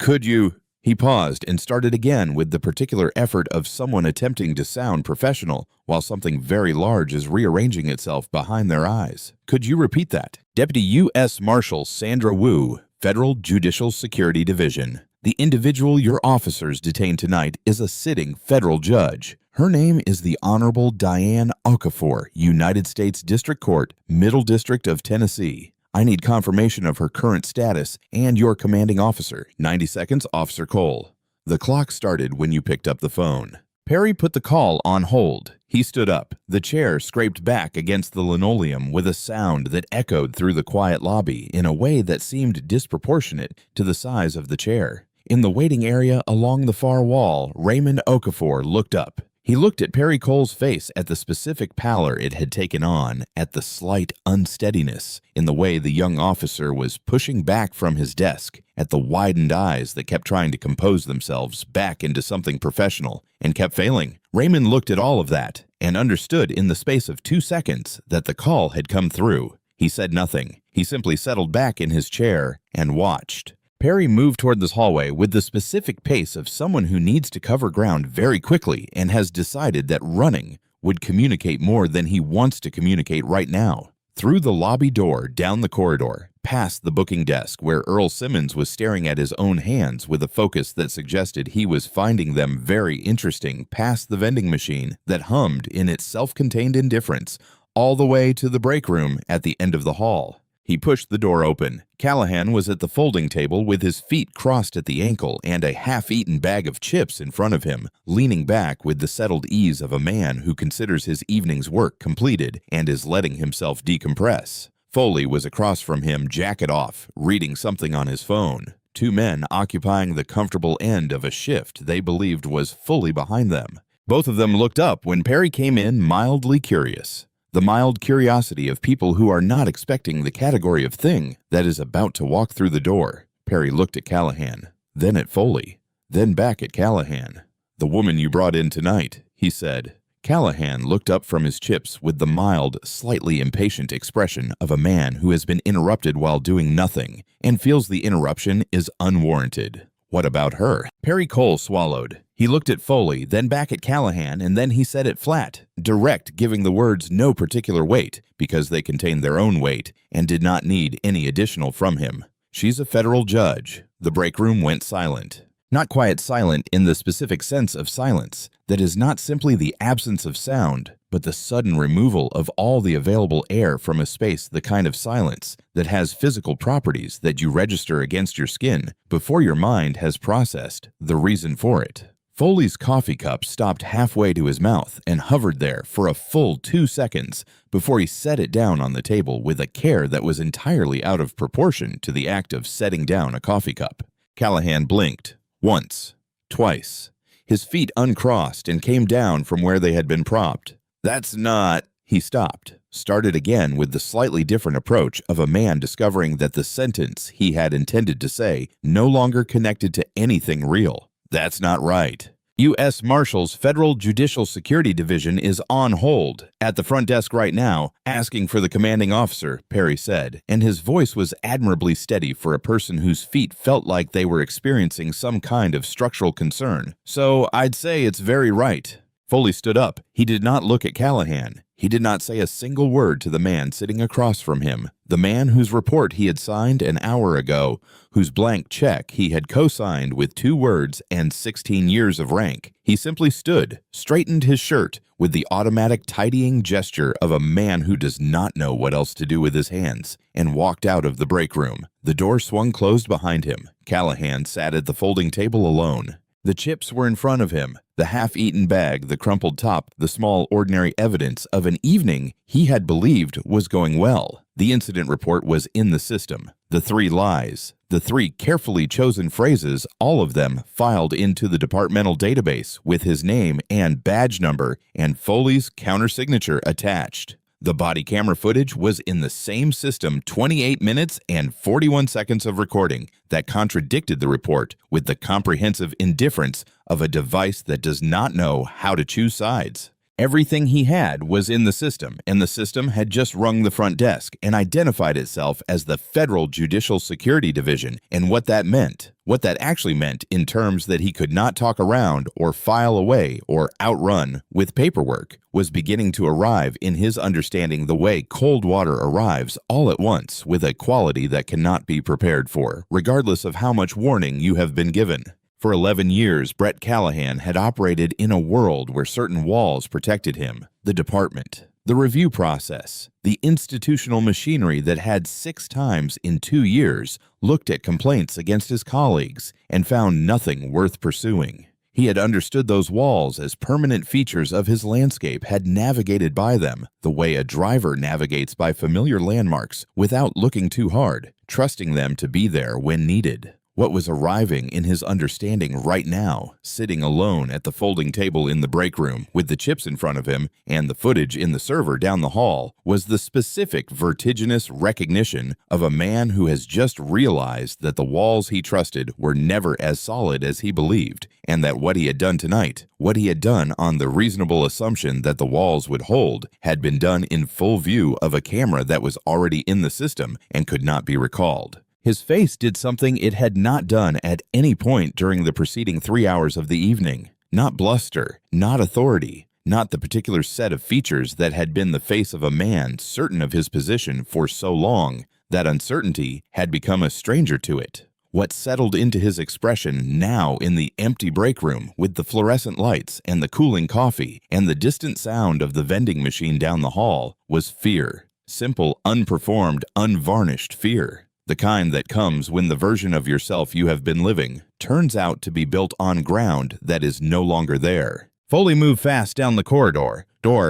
Could you... He paused and started again with the particular effort of someone attempting to sound professional while something very large is rearranging itself behind their eyes. Could you repeat that? Deputy U.S. Marshal Sandra Wu, Federal Judicial Security Division. The individual your officers detained tonight is a sitting federal judge. Her name is the Honorable Diane Okafor, United States District Court, Middle District of Tennessee. I need confirmation of her current status and your commanding officer. 90 seconds, Officer Cole. The clock started when you picked up the phone. Perry put the call on hold. He stood up. The chair scraped back against the linoleum with a sound that echoed through the quiet lobby in a way that seemed disproportionate to the size of the chair. In the waiting area along the far wall, Raymond Okafor looked up. He looked at Perry Cole's face, at the specific pallor it had taken on, at the slight unsteadiness in the way the young officer was pushing back from his desk, at the widened eyes that kept trying to compose themselves back into something professional and kept failing. Raymond looked at all of that and understood in the space of 2 seconds that the call had come through. He said nothing. He simply settled back in his chair and watched. Perry moved toward this hallway with the specific pace of someone who needs to cover ground very quickly and has decided that running would communicate more than he wants to communicate right now. Through the lobby door, down the corridor, past the booking desk where Earl Simmons was staring at his own hands with a focus that suggested he was finding them very interesting, past the vending machine that hummed in its self-contained indifference, all the way to the break room at the end of the hall. He pushed the door open. Callahan was at the folding table with his feet crossed at the ankle and a half-eaten bag of chips in front of him, leaning back with the settled ease of a man who considers his evening's work completed and is letting himself decompress. Foley was across from him, jacket off, reading something on his phone. 2 men occupying the comfortable end of a shift they believed was fully behind them. Both of them looked up when Perry came in, mildly curious. The mild curiosity of people who are not expecting the category of thing that is about to walk through the door. Perry looked at Callahan, then at Foley, then back at Callahan. "The woman you brought in tonight," he said. Callahan looked up from his chips with the mild, slightly impatient expression of a man who has been interrupted while doing nothing and feels the interruption is unwarranted. "What about her?" Perry Cole swallowed. He looked at Foley, then back at Callahan, and then he said it flat, direct, giving the words no particular weight because they contained their own weight and did not need any additional from him. "She's a federal judge." The break room went silent. Not quiet silent in the specific sense of silence, that is not simply the absence of sound, but the sudden removal of all the available air from a space, the kind of silence that has physical properties that you register against your skin before your mind has processed the reason for it. Foley's coffee cup stopped halfway to his mouth and hovered there for a full 2 seconds before he set it down on the table with a care that was entirely out of proportion to the act of setting down a coffee cup. Callahan blinked. Once. Twice. His feet uncrossed and came down from where they had been propped. "That's not—" He stopped, started again with the slightly different approach of a man discovering that the sentence he had intended to say no longer connected to anything real. "That's not right. U.S. Marshals Federal Judicial Security Division is on hold at the front desk right now, asking for the commanding officer," Perry said, and his voice was admirably steady for a person whose feet felt like they were experiencing some kind of structural concern. "So I'd say it's very right." Foley stood up. He did not look at Callahan. He did not say a single word to the man sitting across from him, the man whose report he had signed an hour ago, whose blank check he had co-signed with 2 words and 16 years of rank. He simply stood, straightened his shirt with the automatic tidying gesture of a man who does not know what else to do with his hands, and walked out of the break room. The door swung closed behind him. Callahan sat at the folding table alone. The chips were in front of him, the half-eaten bag, the crumpled top, the small ordinary evidence of an evening he had believed was going well. The incident report was in the system. The 3 lies, the 3 carefully chosen phrases, all of them filed into the departmental database with his name and badge number and Foley's countersignature attached. The body camera footage was in the same system, 28 minutes and 41 seconds of recording that contradicted the report with the comprehensive indifference of a device that does not know how to choose sides. Everything he had was in the system, and the system had just rung the front desk and identified itself as the Federal Judicial Security Division, and what that meant, what that actually meant in terms that he could not talk around or file away or outrun with paperwork, was beginning to arrive in his understanding the way cold water arrives all at once with a quality that cannot be prepared for, regardless of how much warning you have been given. For 11 years, Brett Callahan had operated in a world where certain walls protected him: the department, the review process, the institutional machinery that had 6 times in 2 years looked at complaints against his colleagues and found nothing worth pursuing. He had understood those walls as permanent features of his landscape, had navigated by them the way a driver navigates by familiar landmarks without looking too hard, trusting them to be there when needed. What was arriving in his understanding right now, sitting alone at the folding table in the break room with the chips in front of him and the footage in the server down the hall, was the specific vertiginous recognition of a man who has just realized that the walls he trusted were never as solid as he believed, and that what he had done tonight, what he had done on the reasonable assumption that the walls would hold, had been done in full view of a camera that was already in the system and could not be recalled. His face did something it had not done at any point during the preceding 3 hours of the evening. Not bluster, not authority, not the particular set of features that had been the face of a man certain of his position for so long that uncertainty had become a stranger to it. What settled into his expression now in the empty break room with the fluorescent lights and the cooling coffee and the distant sound of the vending machine down the hall was fear. Simple, unperformed, unvarnished fear. The kind that comes when the version of yourself you have been living turns out to be built on ground that is no longer there. Foley moved fast down the corridor,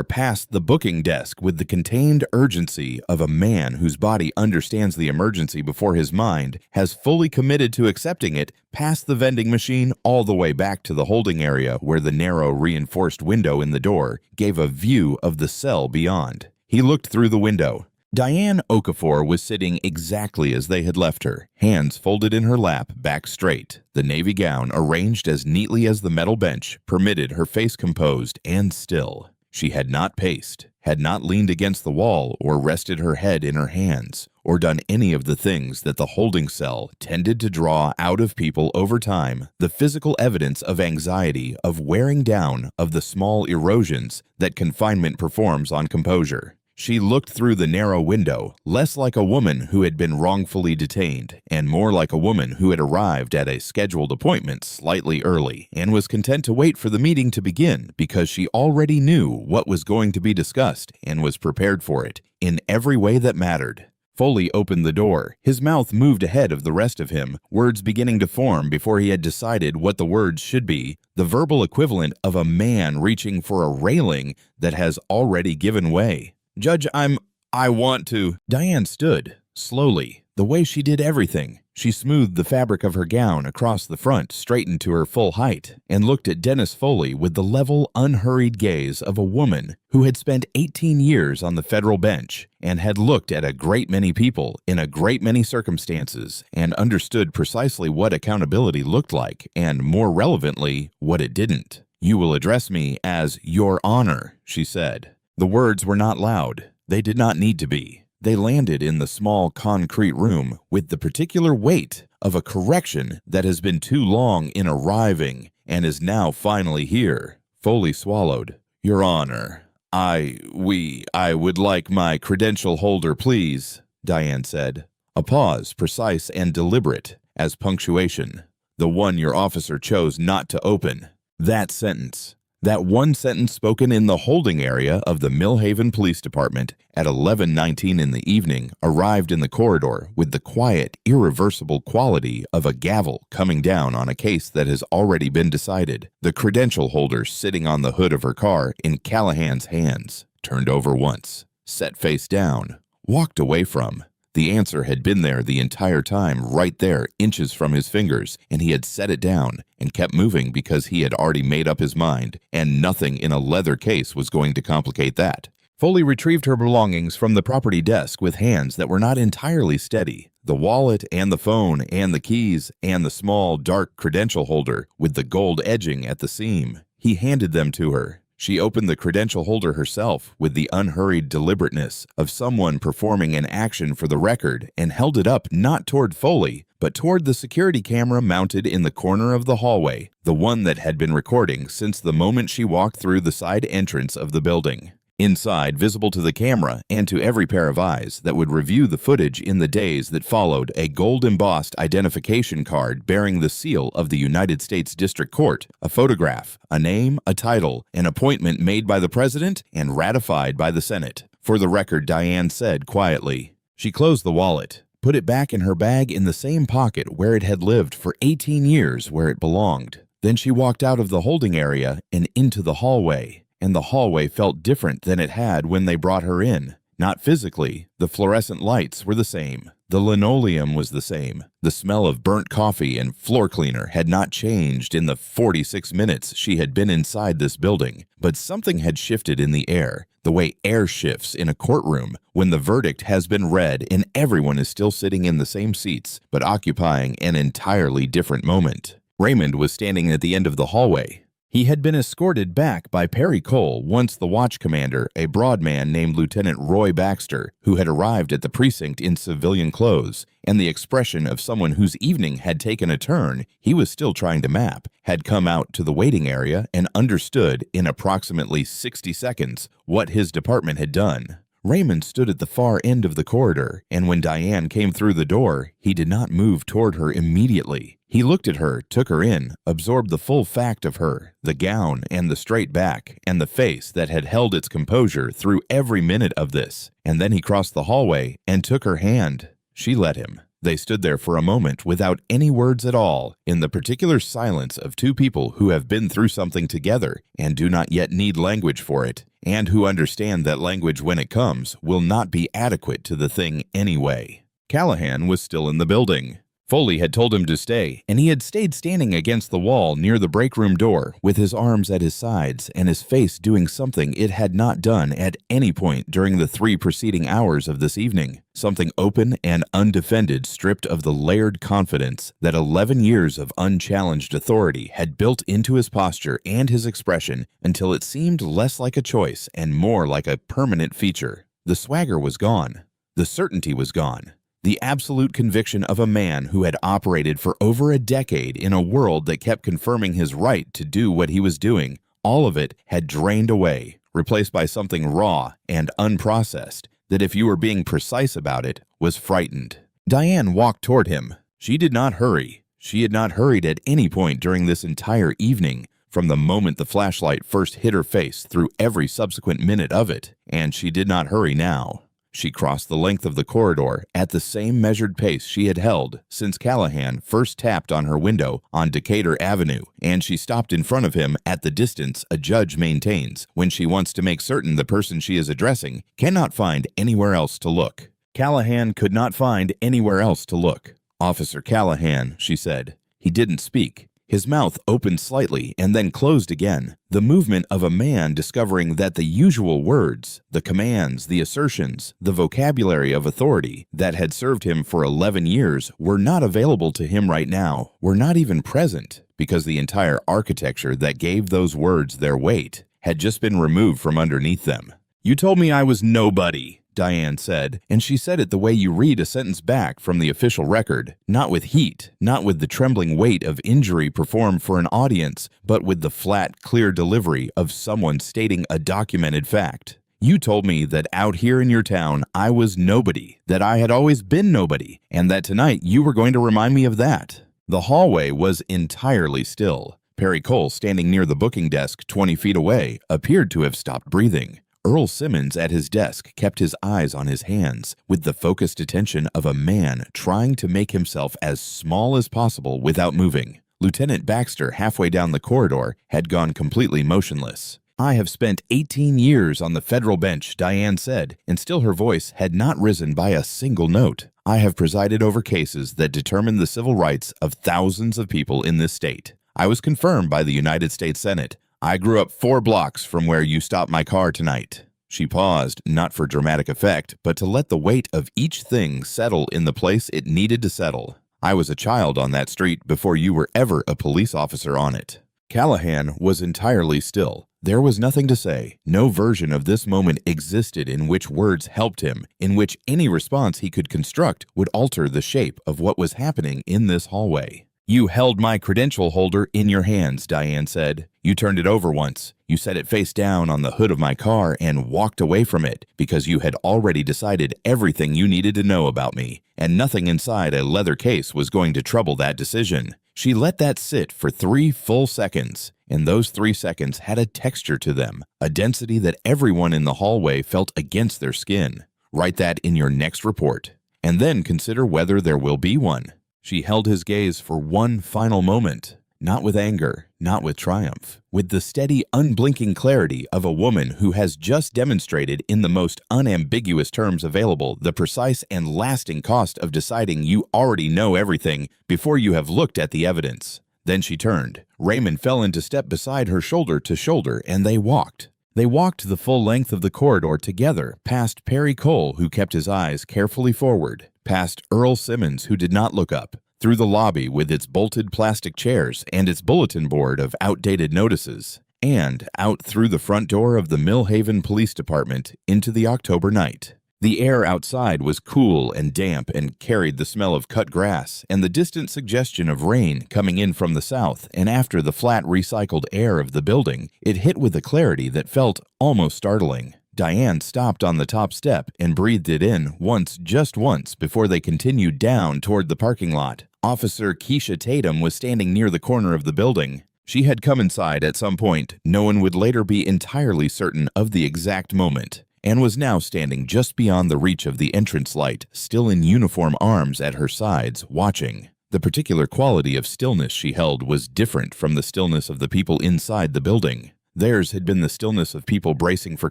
past the booking desk with the contained urgency of a man whose body understands the emergency before his mind has fully committed to accepting it, past the vending machine all the way back to the holding area where the narrow reinforced window in the door gave a view of the cell beyond. He looked through the window. Diane Okafor was sitting exactly as they had left her, hands folded in her lap, back straight. The navy gown, arranged as neatly as the metal bench, permitted her face composed and still. She had not paced, had not leaned against the wall or rested her head in her hands, or done any of the things that the holding cell tended to draw out of people over time, the physical evidence of anxiety, of wearing down, of the small erosions that confinement performs on composure. She looked through the narrow window, less like a woman who had been wrongfully detained, and more like a woman who had arrived at a scheduled appointment slightly early, and was content to wait for the meeting to begin because she already knew what was going to be discussed and was prepared for it, in every way that mattered. Foley opened the door. His mouth moved ahead of the rest of him, words beginning to form before he had decided what the words should be, the verbal equivalent of a man reaching for a railing that has already given way. "Judge, I want to." Diane stood, slowly, the way she did everything. She smoothed the fabric of her gown across the front, straightened to her full height, and looked at Dennis Foley with the level, unhurried gaze of a woman who had spent 18 years on the federal bench and had looked at a great many people in a great many circumstances and understood precisely what accountability looked like and, more relevantly, what it didn't. "You will address me as Your Honor," she said. The words were not loud. They did not need to be. They landed in the small concrete room with the particular weight of a correction that has been too long in arriving and is now finally here. Foley swallowed. "Your Honor, I would like my credential holder, please," Diane said. A pause, precise and deliberate as punctuation. "The one your officer chose not to open." That sentence. That one sentence spoken in the holding area of the Millhaven Police Department at 11:19 in the evening arrived in the corridor with the quiet, irreversible quality of a gavel coming down on a case that has already been decided. The credential holder sitting on the hood of her car in Callahan's hands, turned over once, set face down, walked away from. The answer had been there the entire time, right there, inches from his fingers, and he had set it down and kept moving because he had already made up his mind, and nothing in a leather case was going to complicate that. Foley retrieved her belongings from the property desk with hands that were not entirely steady. The wallet and the phone and the keys and the small, dark credential holder with the gold edging at the seam. He handed them to her. She opened the credential holder herself with the unhurried deliberateness of someone performing an action for the record and held it up not toward Foley, but toward the security camera mounted in the corner of the hallway, the one that had been recording since the moment she walked through the side entrance of the building. Inside, visible to the camera and to every pair of eyes that would review the footage in the days that followed, a gold-embossed identification card bearing the seal of the United States District Court, a photograph, a name, a title, an appointment made by the President and ratified by the Senate. "For the record," Diane said quietly. She closed the wallet, put it back in her bag in the same pocket where it had lived for 18 years where it belonged. Then she walked out of the holding area and into the hallway. And the hallway felt different than it had when they brought her in. Not physically, the fluorescent lights were the same. The linoleum was the same. The smell of burnt coffee and floor cleaner had not changed in the 46 minutes she had been inside this building, but something had shifted in the air, the way air shifts in a courtroom when the verdict has been read and everyone is still sitting in the same seats but occupying an entirely different moment. Raymond was standing at the end of the hallway. He had been escorted back by Perry Cole, once the watch commander, a broad man named Lieutenant Roy Baxter, who had arrived at the precinct in civilian clothes, and the expression of someone whose evening had taken a turn he was still trying to map, had come out to the waiting area and understood in approximately 60 seconds what his department had done. Raymond stood at the far end of the corridor, and when Diane came through the door, he did not move toward her immediately. He looked at her, took her in, absorbed the full fact of her, the gown and the straight back, and the face that had held its composure through every minute of this, and then he crossed the hallway and took her hand. She let him. They stood there for a moment without any words at all, in the particular silence of two people who have been through something together and do not yet need language for it, and who understand that language when it comes will not be adequate to the thing anyway. Callahan was still in the building. Foley had told him to stay, and he had stayed standing against the wall near the break room door with his arms at his sides and his face doing something it had not done at any point during the 3 preceding hours of this evening, something open and undefended, stripped of the layered confidence that 11 years of unchallenged authority had built into his posture and his expression until it seemed less like a choice and more like a permanent feature. The swagger was gone. The certainty was gone. The absolute conviction of a man who had operated for over a decade in a world that kept confirming his right to do what he was doing, all of it had drained away, replaced by something raw and unprocessed that, if you were being precise about it, was frightened. Diane walked toward him. She did not hurry. She had not hurried at any point during this entire evening, from the moment the flashlight first hit her face through every subsequent minute of it, and she did not hurry now. She crossed the length of the corridor at the same measured pace she had held since Callahan first tapped on her window on Decatur Avenue, and she stopped in front of him at the distance a judge maintains when she wants to make certain the person she is addressing cannot find anywhere else to look. Callahan could not find anywhere else to look. "Officer Callahan," she said. He didn't speak. His mouth opened slightly and then closed again, the movement of a man discovering that the usual words, the commands, the assertions, the vocabulary of authority that had served him for 11 years were not available to him right now, were not even present, because the entire architecture that gave those words their weight had just been removed from underneath them. "You told me I was nobody," Diane said, and she said it the way you read a sentence back from the official record, not with heat, not with the trembling weight of injury performed for an audience, but with the flat, clear delivery of someone stating a documented fact. "You told me that out here in your town I was nobody, that I had always been nobody, and that tonight you were going to remind me of that." The hallway was entirely still. Perry Cole, standing near the booking desk 20 feet away, appeared to have stopped breathing. Earl Simmons at his desk kept his eyes on his hands with the focused attention of a man trying to make himself as small as possible without moving. Lieutenant Baxter, halfway down the corridor, had gone completely motionless. "I have spent 18 years on the federal bench," Diane said, and still her voice had not risen by a single note. "I have presided over cases that determined the civil rights of thousands of people in this state. I was confirmed by the United States Senate. I grew up 4 blocks from where you stopped my car tonight." She paused, not for dramatic effect, but to let the weight of each thing settle in the place it needed to settle. "I was a child on that street before you were ever a police officer on it." Callahan was entirely still. There was nothing to say. No version of this moment existed in which words helped him, in which any response he could construct would alter the shape of what was happening in this hallway. "You held my credential holder in your hands," Diane said. "You turned it over once. You set it face down on the hood of my car and walked away from it because you had already decided everything you needed to know about me, and nothing inside a leather case was going to trouble that decision." She let that sit for 3 full seconds, and those 3 seconds had a texture to them, a density that everyone in the hallway felt against their skin. Write that in your next report, and then consider whether there will be one. She held his gaze for one final moment, Not with anger, not with triumph. With the steady, unblinking clarity of a woman who has just demonstrated in the most unambiguous terms available the precise and lasting cost of deciding you already know everything before you have looked at the evidence. Then she turned. Raymond fell into step beside her shoulder to shoulder, and they walked. They walked the full length of the corridor together, past Perry Cole, who kept his eyes carefully forward, past Earl Simmons, who did not look up, through the lobby with its bolted plastic chairs and its bulletin board of outdated notices, and out through the front door of the Millhaven Police Department into the October night. The air outside was cool and damp and carried the smell of cut grass and the distant suggestion of rain coming in from the south, and after the flat recycled air of the building, it hit with a clarity that felt almost startling. Diane stopped on the top step and breathed it in just once before they continued down toward the parking lot. Officer Keisha Tatum was standing near the corner of the building. She had come inside at some point, no one would later be entirely certain of the exact moment, and was now standing just beyond the reach of the entrance light, still in uniform arms at her sides, watching. The particular quality of stillness she held was different from the stillness of the people inside the building. Theirs had been the stillness of people bracing for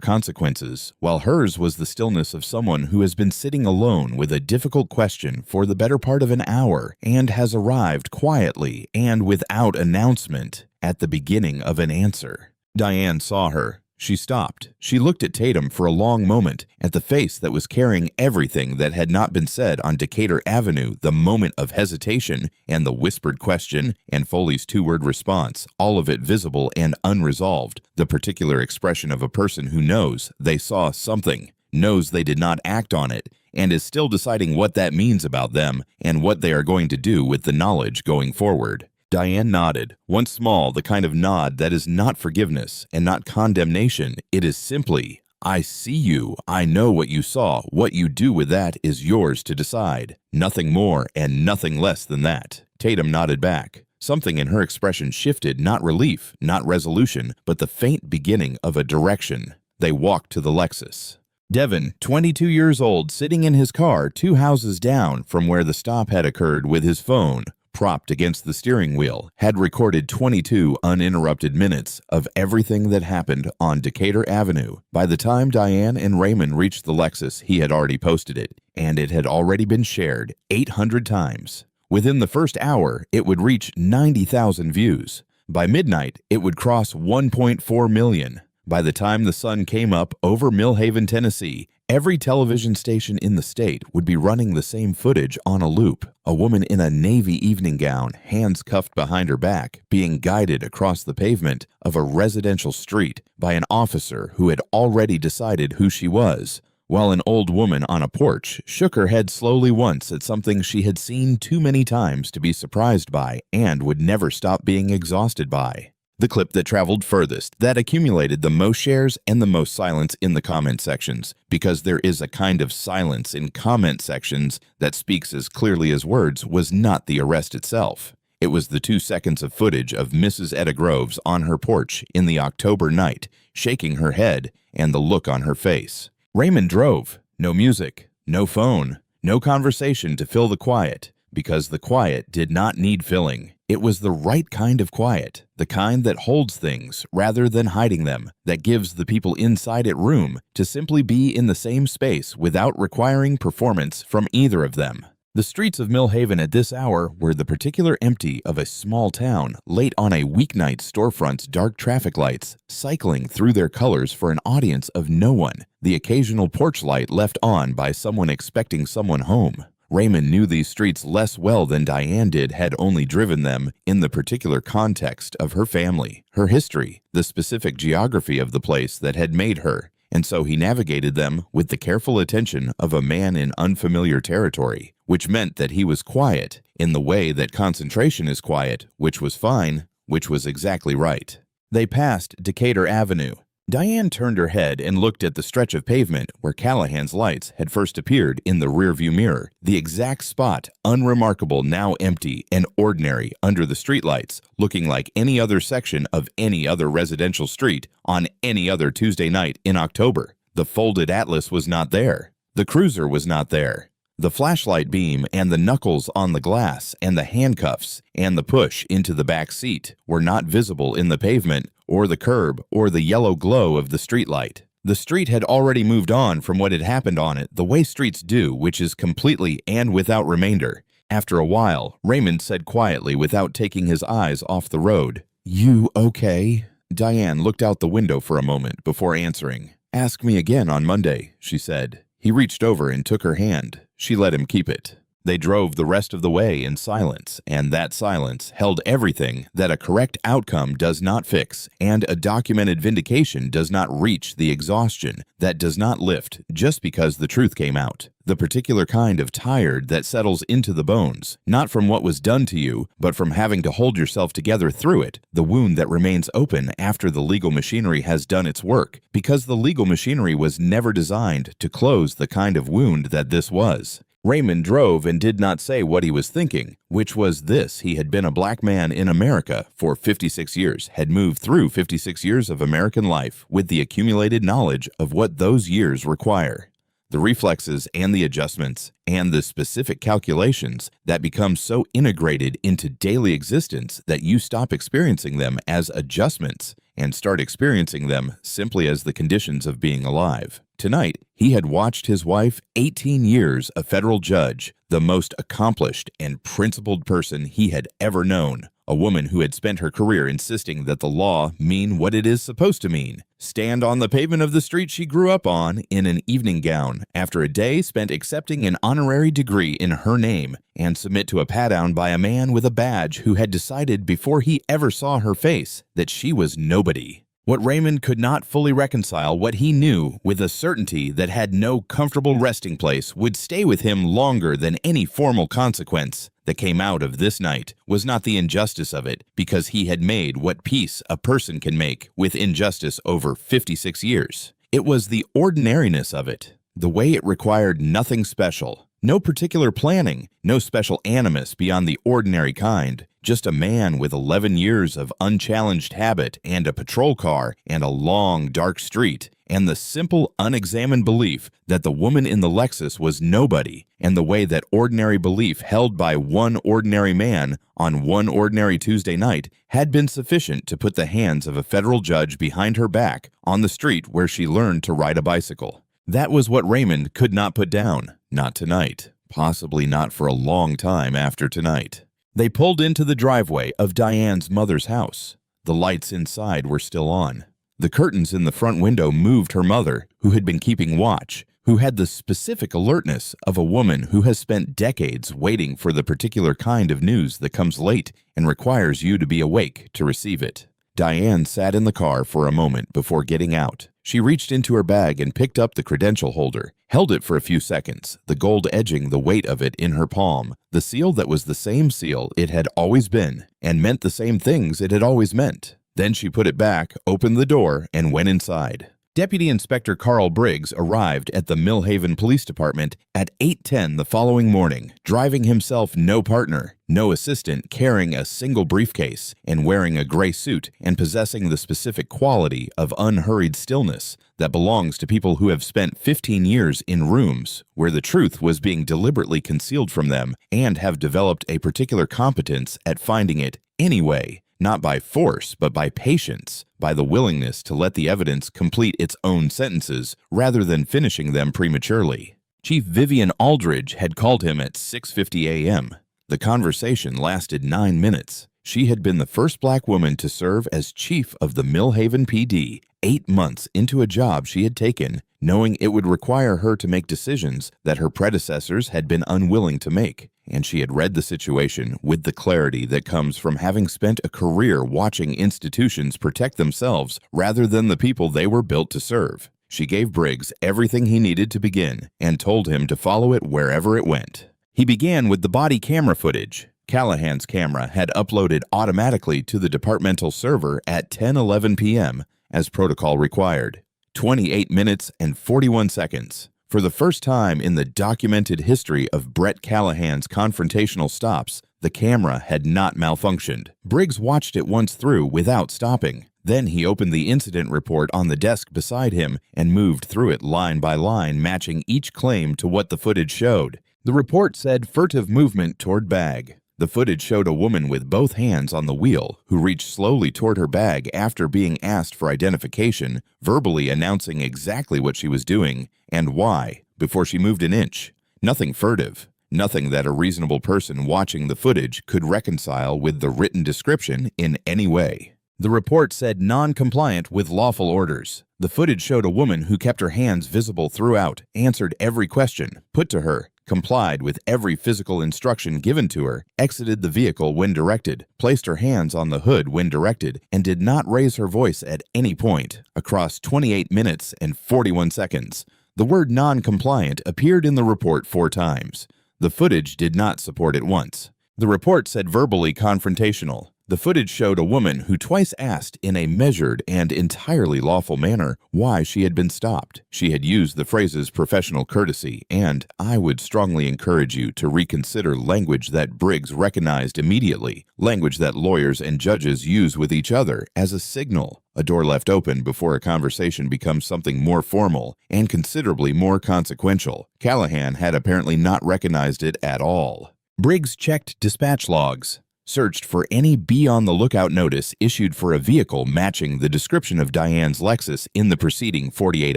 consequences, while hers was the stillness of someone who has been sitting alone with a difficult question for the better part of an hour and has arrived quietly and without announcement at the beginning of an answer. Diane saw her. She stopped. She looked at Tatum for a long moment, at the face that was carrying everything that had not been said on Decatur Avenue, the moment of hesitation, and the whispered question, and Foley's two-word response, all of it visible and unresolved, the particular expression of a person who knows they saw something, knows they did not act on it, and is still deciding what that means about them and what they are going to do with the knowledge going forward. Diane nodded, once small, the kind of nod that is not forgiveness and not condemnation. It is simply, I see you, I know what you saw, what you do with that is yours to decide. Nothing more and nothing less than that. Tatum nodded back. Something in her expression shifted, not relief, not resolution, but the faint beginning of a direction. They walked to the Lexus. Devin, 22 years old, sitting in his car 2 houses down from where the stop had occurred with his phone propped against the steering wheel, had recorded 22 uninterrupted minutes of everything that happened on Decatur Avenue. By the time Diane and Raymond reached the Lexus, he had already posted it, and it had already been shared 800 times. Within the first hour, it would reach 90,000 views. By midnight, it would cross 1.4 million. By the time the sun came up over Millhaven, Tennessee, every television station in the state would be running the same footage on a loop. A woman in a navy evening gown, hands cuffed behind her back, being guided across the pavement of a residential street by an officer who had already decided who she was, while an old woman on a porch shook her head slowly once at something she had seen too many times to be surprised by and would never stop being exhausted by. The clip that traveled furthest, that accumulated the most shares and the most silence in the comment sections, because there is a kind of silence in comment sections that speaks as clearly as words, was not the arrest itself. It was the 2 seconds of footage of Mrs. Etta Groves on her porch in the October night, shaking her head, and the look on her face. Raymond drove. No music, no phone, no conversation to fill the quiet, because the quiet did not need filling. It was the right kind of quiet, the kind that holds things rather than hiding them, that gives the people inside it room to simply be in the same space without requiring performance from either of them. The streets of Millhaven at this hour were the particular empty of a small town, late on a weeknight. Storefronts' dark traffic lights cycling through their colors for an audience of no one, the occasional porch light left on by someone expecting someone home. Raymond knew these streets less well than Diane did, had only driven them in the particular context of her family, her history, the specific geography of the place that had made her, and so he navigated them with the careful attention of a man in unfamiliar territory, which meant that he was quiet in the way that concentration is quiet, which was fine, which was exactly right. They passed Decatur Avenue. Diane turned her head and looked at the stretch of pavement where Callahan's lights had first appeared in the rearview mirror, the exact spot, unremarkable, now empty and ordinary under the streetlights, looking like any other section of any other residential street on any other Tuesday night in October. The folded atlas was not there. The cruiser was not there. The flashlight beam and the knuckles on the glass and the handcuffs and the push into the back seat were not visible in the pavement or the curb or the yellow glow of the streetlight. The street had already moved on from what had happened on it the way streets do, which is completely and without remainder. After a while, Raymond said quietly without taking his eyes off the road, "You okay?" Diane looked out the window for a moment before answering. "Ask me again on Monday," she said. He reached over and took her hand. She let him keep it. They drove the rest of the way in silence, and that silence held everything that a correct outcome does not fix, and a documented vindication does not reach the exhaustion that does not lift just because the truth came out. The particular kind of tired that settles into the bones, not from what was done to you, but from having to hold yourself together through it, the wound that remains open after the legal machinery has done its work, because the legal machinery was never designed to close the kind of wound that this was. Raymond drove and did not say what he was thinking, which was this: he had been a black man in America for 56 years, had moved through 56 years of American life with the accumulated knowledge of what those years require. The reflexes and the adjustments and the specific calculations that become so integrated into daily existence that you stop experiencing them as adjustments and start experiencing them simply as the conditions of being alive. Tonight, he had watched his wife, 18 years a federal judge, the most accomplished and principled person he had ever known, a woman who had spent her career insisting that the law mean what it is supposed to mean, stand on the pavement of the street she grew up on in an evening gown after a day spent accepting an honorary degree in her name, and submit to a pat-down by a man with a badge who had decided before he ever saw her face that she was nobody. What Raymond could not fully reconcile what he knew with a certainty that had no comfortable resting place would stay with him longer than any formal consequence that came out of this night was not the injustice of it, because he had made what peace a person can make with injustice over 56 years. It was the ordinariness of it, the way it required nothing special, no particular planning, no special animus beyond the ordinary kind, just a man with 11 years of unchallenged habit and a patrol car and a long, dark street, and the simple, unexamined belief that the woman in the Lexus was nobody, and the way that ordinary belief held by one ordinary man on one ordinary Tuesday night had been sufficient to put the hands of a federal judge behind her back on the street where she learned to ride a bicycle. That was what Raymond could not put down. Not tonight. Possibly not for a long time after tonight. They pulled into the driveway of Diane's mother's house. The lights inside were still on. The curtains in the front window moved her mother, who had been keeping watch, who had the specific alertness of a woman who has spent decades waiting for the particular kind of news that comes late and requires you to be awake to receive it. Diane sat in the car for a moment before getting out. She reached into her bag and picked up the credential holder, held it for a few seconds, the gold edging the weight of it in her palm, the seal that was the same seal it had always been, and meant the same things it had always meant. Then she put it back, opened the door, and went inside. Deputy Inspector Carl Briggs arrived at the Millhaven Police Department at 8:10 the following morning, driving himself no partner, no assistant, carrying a single briefcase, and wearing a gray suit, and possessing the specific quality of unhurried stillness that belongs to people who have spent 15 years in rooms where the truth was being deliberately concealed from them and have developed a particular competence at finding it anyway. Not by force, but by patience, by the willingness to let the evidence complete its own sentences rather than finishing them prematurely. Chief Vivian Aldridge had called him at 6:50 a.m. The conversation lasted 9 minutes. She had been the first black woman to serve as chief of the Millhaven PD 8 months into a job she had taken, knowing it would require her to make decisions that her predecessors had been unwilling to make. And she had read the situation with the clarity that comes from having spent a career watching institutions protect themselves rather than the people they were built to serve. She gave Briggs everything he needed to begin and told him to follow it wherever it went. He began with the body camera footage. Callahan's camera had uploaded automatically to the departmental server at 10:11 p.m. as protocol required. 28 minutes and 41 seconds. For the first time in the documented history of Brett Callahan's confrontational stops, the camera had not malfunctioned. Briggs watched it once through without stopping. Then he opened the incident report on the desk beside him and moved through it line by line, matching each claim to what the footage showed. The report said furtive movement toward bag. The footage showed a woman with both hands on the wheel who reached slowly toward her bag after being asked for identification, verbally announcing exactly what she was doing and why before she moved an inch. Nothing furtive. Nothing that a reasonable person watching the footage could reconcile with the written description in any way. The report said non-compliant with lawful orders. The footage showed a woman who kept her hands visible throughout, answered every question put to her, complied with every physical instruction given to her, exited the vehicle when directed, placed her hands on the hood when directed, and did not raise her voice at any point across 28 minutes and 41 seconds. The word non-compliant appeared in the report 4 times. The footage did not support it once. The report said verbally confrontational. The footage showed a woman who twice asked in a measured and entirely lawful manner why she had been stopped. She had used the phrases professional courtesy and I would strongly encourage you to reconsider language that Briggs recognized immediately, language that lawyers and judges use with each other as a signal, a door left open before a conversation becomes something more formal and considerably more consequential. Callahan had apparently not recognized it at all. Briggs checked dispatch logs. Searched for any be-on-the-lookout notice issued for a vehicle matching the description of Diane's Lexus in the preceding 48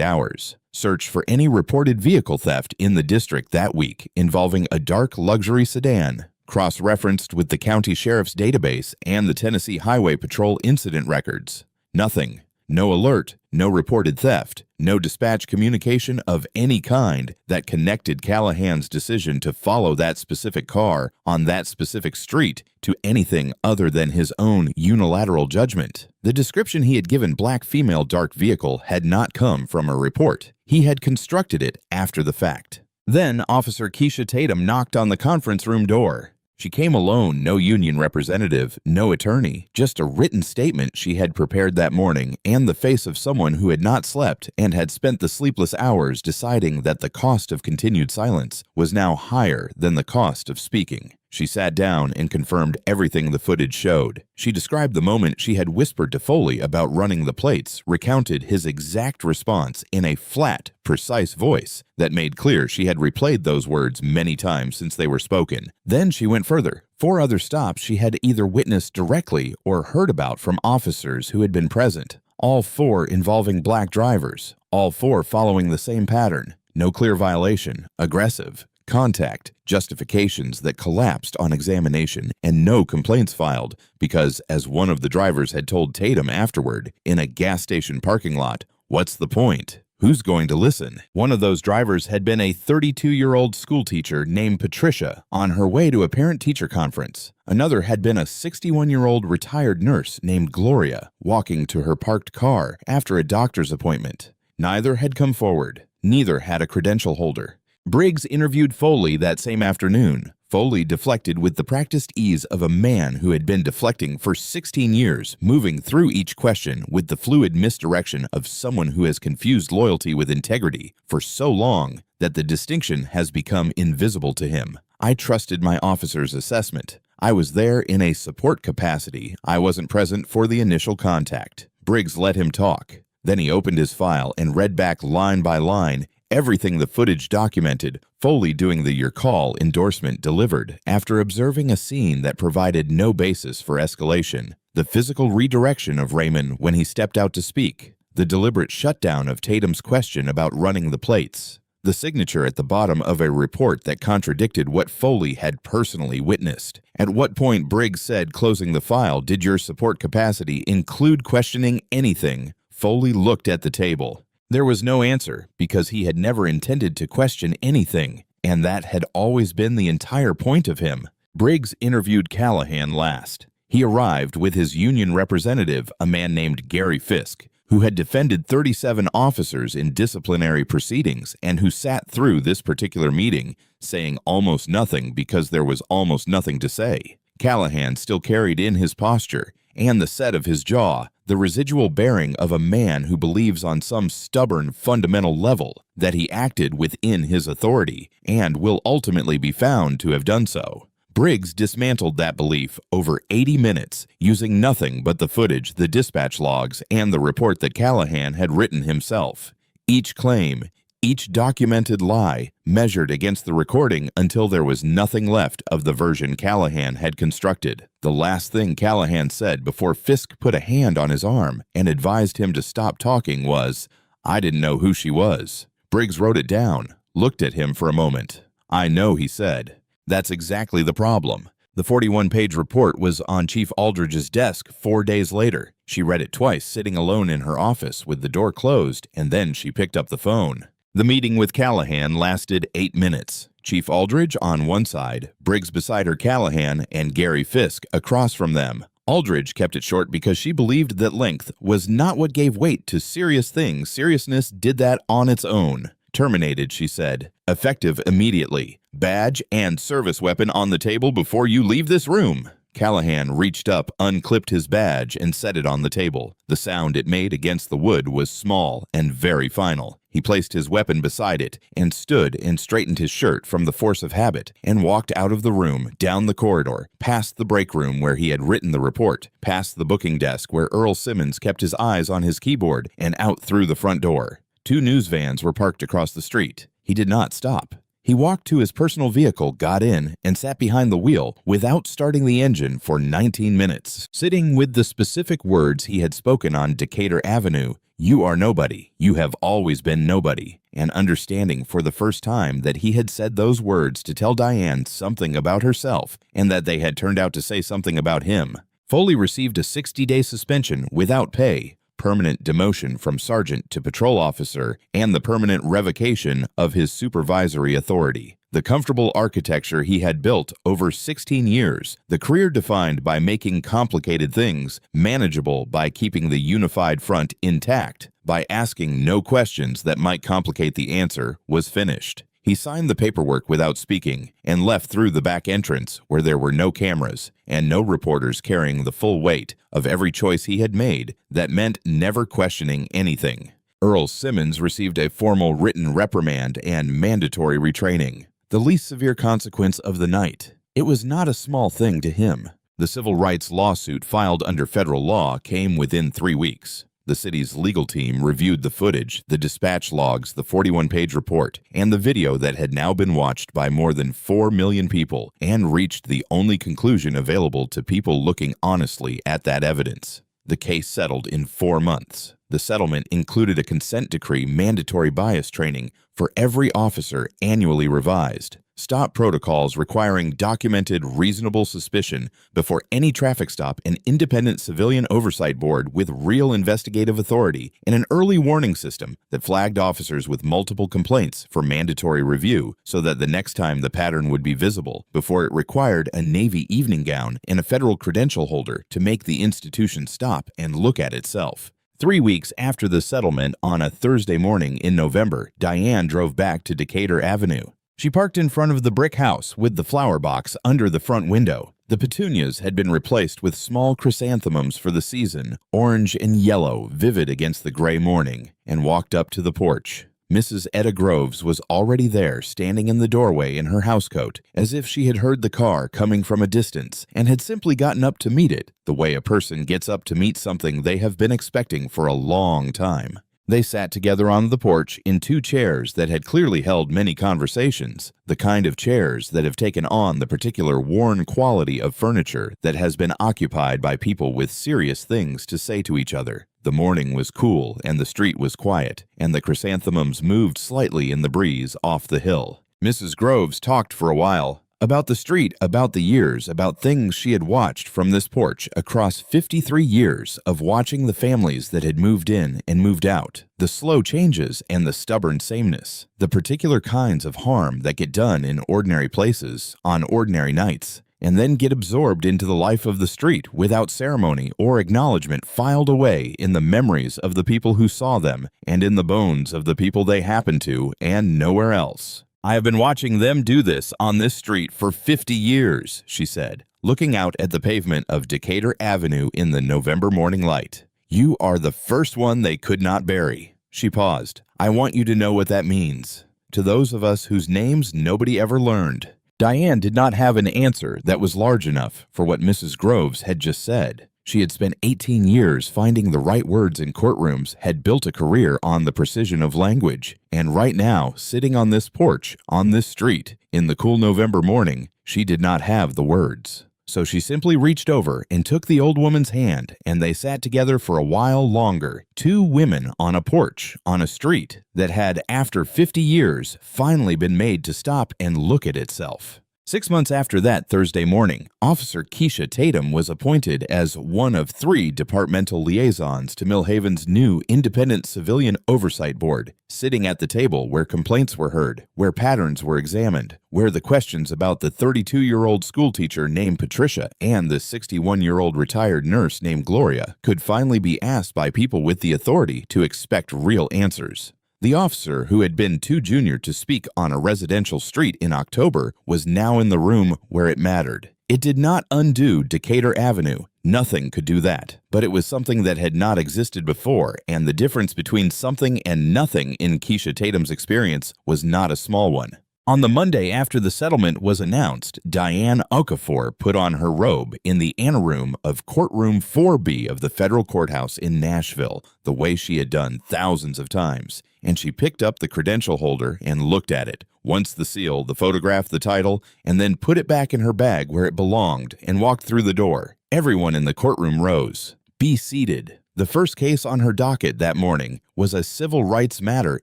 hours. Searched for any reported vehicle theft in the district that week involving a dark luxury sedan. Cross-referenced with the county sheriff's database and the Tennessee Highway Patrol incident records. Nothing. No alert, no reported theft, no dispatch communication of any kind that connected Callahan's decision to follow that specific car on that specific street to anything other than his own unilateral judgment. The description he had given black female dark vehicle had not come from a report. He had constructed it after the fact. Then Officer Keisha Tatum knocked on the conference room door. She came alone, no union representative, no attorney, just a written statement she had prepared that morning and the face of someone who had not slept and had spent the sleepless hours deciding that the cost of continued silence was now higher than the cost of speaking. She sat down and confirmed everything the footage showed. She described the moment she had whispered to Foley about running the plates, recounted his exact response in a flat, precise voice that made clear she had replayed those words many times since they were spoken. Then she went further. 4 other stops she had either witnessed directly or heard about from officers who had been present. All 4 involving black drivers. All 4 following the same pattern. No clear violation. Aggressive. Contact, justifications that collapsed on examination, and no complaints filed because, as one of the drivers had told Tatum afterward, in a gas station parking lot, what's the point? Who's going to listen? One of those drivers had been a 32-year-old schoolteacher named Patricia on her way to a parent-teacher conference. Another had been a 61-year-old retired nurse named Gloria walking to her parked car after a doctor's appointment. Neither had come forward. Neither had a credential holder. Briggs interviewed Foley that same afternoon. Foley deflected with the practiced ease of a man who had been deflecting for 16 years, moving through each question with the fluid misdirection of someone who has confused loyalty with integrity for so long that the distinction has become invisible to him. I trusted my officer's assessment. I was there in a support capacity. I wasn't present for the initial contact. Briggs let him talk. Then he opened his file and read back line by line everything the footage documented, Foley doing the "your call" endorsement delivered after observing a scene that provided no basis for escalation, the physical redirection of Raymond when he stepped out to speak, the deliberate shutdown of Tatum's question about running the plates, the signature at the bottom of a report that contradicted what Foley had personally witnessed. At what point Briggs said, closing the file, "Did your support capacity include questioning anything?" Foley looked at the table. There was no answer because he had never intended to question anything, and that had always been the entire point of him. Briggs interviewed Callahan last. He arrived with his union representative, a man named Gary Fisk, who had defended 37 officers in disciplinary proceedings and who sat through this particular meeting, saying almost nothing because there was almost nothing to say. Callahan still carried in his posture and the set of his jaw the residual bearing of a man who believes on some stubborn fundamental level that he acted within his authority and will ultimately be found to have done so. Briggs dismantled that belief over 80 minutes using nothing but the footage, the dispatch logs, and the report that Callahan had written himself. Each claim, Each documented lie measured against the recording until there was nothing left of the version Callahan had constructed. The last thing Callahan said before Fisk put a hand on his arm and advised him to stop talking was, "I didn't know who she was." Briggs wrote it down, looked at him for a moment. "I know," he said. That's exactly the problem. The 41-page report was on Chief Aldridge's desk 4 days later. She read it twice, sitting alone in her office with the door closed, and then she picked up the phone. The meeting with Callahan lasted 8 minutes. Chief Aldridge on one side, Briggs beside her, Callahan, and Gary Fisk across from them. Aldridge kept it short because she believed that length was not what gave weight to serious things. Seriousness did that on its own. "Terminated," she said. "Effective immediately. Badge and service weapon on the table before you leave this room." Callahan reached up, unclipped his badge, and set it on the table. The sound it made against the wood was small and very final. He placed his weapon beside it and stood and straightened his shirt from the force of habit and walked out of the room, down the corridor, past the break room where he had written the report, past the booking desk where Earl Simmons kept his eyes on his keyboard, and out through the front door. 2 news vans were parked across the street. He did not stop. He walked to his personal vehicle, got in, and sat behind the wheel without starting the engine for 19 minutes, sitting with the specific words he had spoken on Decatur Avenue, "You are nobody. You have always been nobody," and understanding for the first time that he had said those words to tell Diane something about herself and that they had turned out to say something about him. Foley received a 60-day suspension without pay, permanent demotion from sergeant to patrol officer, and the permanent revocation of his supervisory authority. The comfortable architecture he had built over 16 years, the career defined by making complicated things manageable by keeping the unified front intact, by asking no questions that might complicate the answer, was finished. He signed the paperwork without speaking and left through the back entrance where there were no cameras and no reporters carrying the full weight of every choice he had made that meant never questioning anything. Earl Simmons received a formal written reprimand and mandatory retraining, the least severe consequence of the night. It was not a small thing to him. The civil rights lawsuit filed under federal law came within 3 weeks. The city's legal team reviewed the footage, the dispatch logs, the 41-page report, and the video that had now been watched by more than 4 million people and reached the only conclusion available to people looking honestly at that evidence. The case settled in 4 months. The settlement included a consent decree mandatory bias training for every officer annually revised, stop protocols requiring documented reasonable suspicion before any traffic stop, an independent civilian oversight board with real investigative authority, and an early warning system that flagged officers with multiple complaints for mandatory review so that the next time the pattern would be visible before it required a Navy evening gown and a federal credential holder to make the institution stop and look at itself. 3 weeks after the settlement, on a Thursday morning in November, Diane drove back to Decatur Avenue. She parked in front of the brick house with the flower box under the front window. The petunias had been replaced with small chrysanthemums for the season, orange and yellow, vivid against the gray morning, and walked up to the porch. Mrs. Etta Groves was already there, standing in the doorway in her housecoat, as if she had heard the car coming from a distance and had simply gotten up to meet it, the way a person gets up to meet something they have been expecting for a long time. They sat together on the porch in 2 chairs that had clearly held many conversations, the kind of chairs that have taken on the particular worn quality of furniture that has been occupied by people with serious things to say to each other. The morning was cool and the street was quiet, and the chrysanthemums moved slightly in the breeze off the hill. Mrs. Groves talked for a while. About the street, about the years, about things she had watched from this porch across 53 years of watching the families that had moved in and moved out, the slow changes and the stubborn sameness, the particular kinds of harm that get done in ordinary places, on ordinary nights, and then get absorbed into the life of the street without ceremony or acknowledgement, filed away in the memories of the people who saw them and in the bones of the people they happened to and nowhere else. "I have been watching them do this on this street for 50 years, she said, looking out at the pavement of Decatur Avenue in the November morning light. "You are the first one they could not bury." She paused. "I want you to know what that means. To those of us whose names nobody ever learned." Diane did not have an answer that was large enough for what Mrs. Groves had just said. She had spent 18 years finding the right words in courtrooms, had built a career on the precision of language, and right now, sitting on this porch, on this street, in the cool November morning, she did not have the words. So she simply reached over and took the old woman's hand, and they sat together for a while longer. Two women on a porch, on a street, that had, after 50 years, finally been made to stop and look at itself. 6 months after that Thursday morning, Officer Keisha Tatum was appointed as one of 3 departmental liaisons to Millhaven's new Independent Civilian Oversight Board, sitting at the table where complaints were heard, where patterns were examined, where the questions about the 32-year-old schoolteacher named Patricia and the 61-year-old retired nurse named Gloria could finally be asked by people with the authority to expect real answers. The officer, who had been too junior to speak on a residential street in October, was now in the room where it mattered. It did not undo Decatur Avenue. Nothing could do that. But it was something that had not existed before, and the difference between something and nothing in Keisha Tatum's experience was not a small one. On the Monday after the settlement was announced, Diane Okafor put on her robe in the anteroom of Courtroom 4B of the federal courthouse in Nashville, the way she had done thousands of times, and she picked up the credential holder and looked at it, once the seal, the photograph, the title, and then put it back in her bag where it belonged and walked through the door. Everyone in the courtroom rose. "Be seated." The first case on her docket that morning was a civil rights matter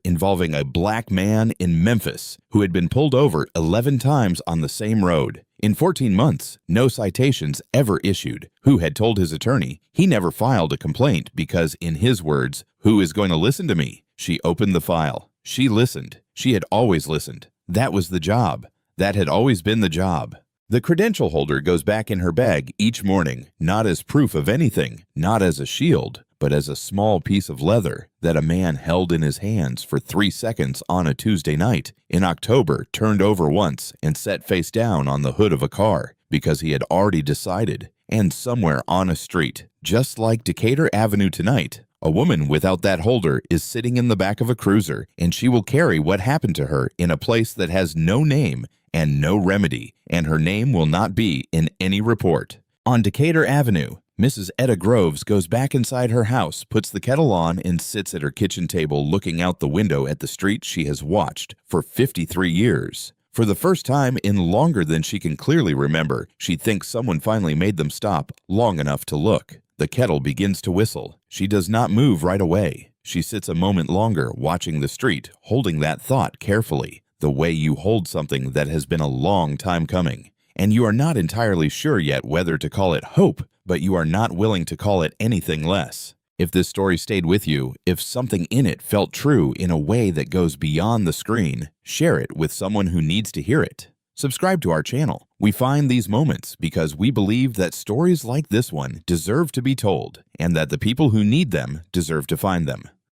involving a black man in Memphis who had been pulled over 11 times on the same road. In 14 months, no citations ever issued. Who had told his attorney he never filed a complaint because, in his words, "Who is going to listen to me?" She opened the file. She listened. She had always listened. That was the job. That had always been the job. The credential holder goes back in her bag each morning, not as proof of anything, not as a shield, but as a small piece of leather that a man held in his hands for 3 seconds on a Tuesday night in October, turned over once and set face down on the hood of a car because he had already decided. And somewhere on a street, just like Decatur Avenue tonight, a woman without that holder is sitting in the back of a cruiser, and she will carry what happened to her in a place that has no name and no remedy, and her name will not be in any report. On Decatur Avenue, Mrs. Etta Groves goes back inside her house, puts the kettle on, and sits at her kitchen table looking out the window at the street she has watched for 53 years. For the first time in longer than she can clearly remember, she thinks someone finally made them stop long enough to look. The kettle begins to whistle. She does not move right away. She sits a moment longer watching the street, holding that thought carefully, the way you hold something that has been a long time coming. And you are not entirely sure yet whether to call it hope, but you are not willing to call it anything less. If this story stayed with you, if something in it felt true in a way that goes beyond the screen, share it with someone who needs to hear it. Subscribe to our channel. We find these moments because we believe that stories like this one deserve to be told, and that the people who need them deserve to find them.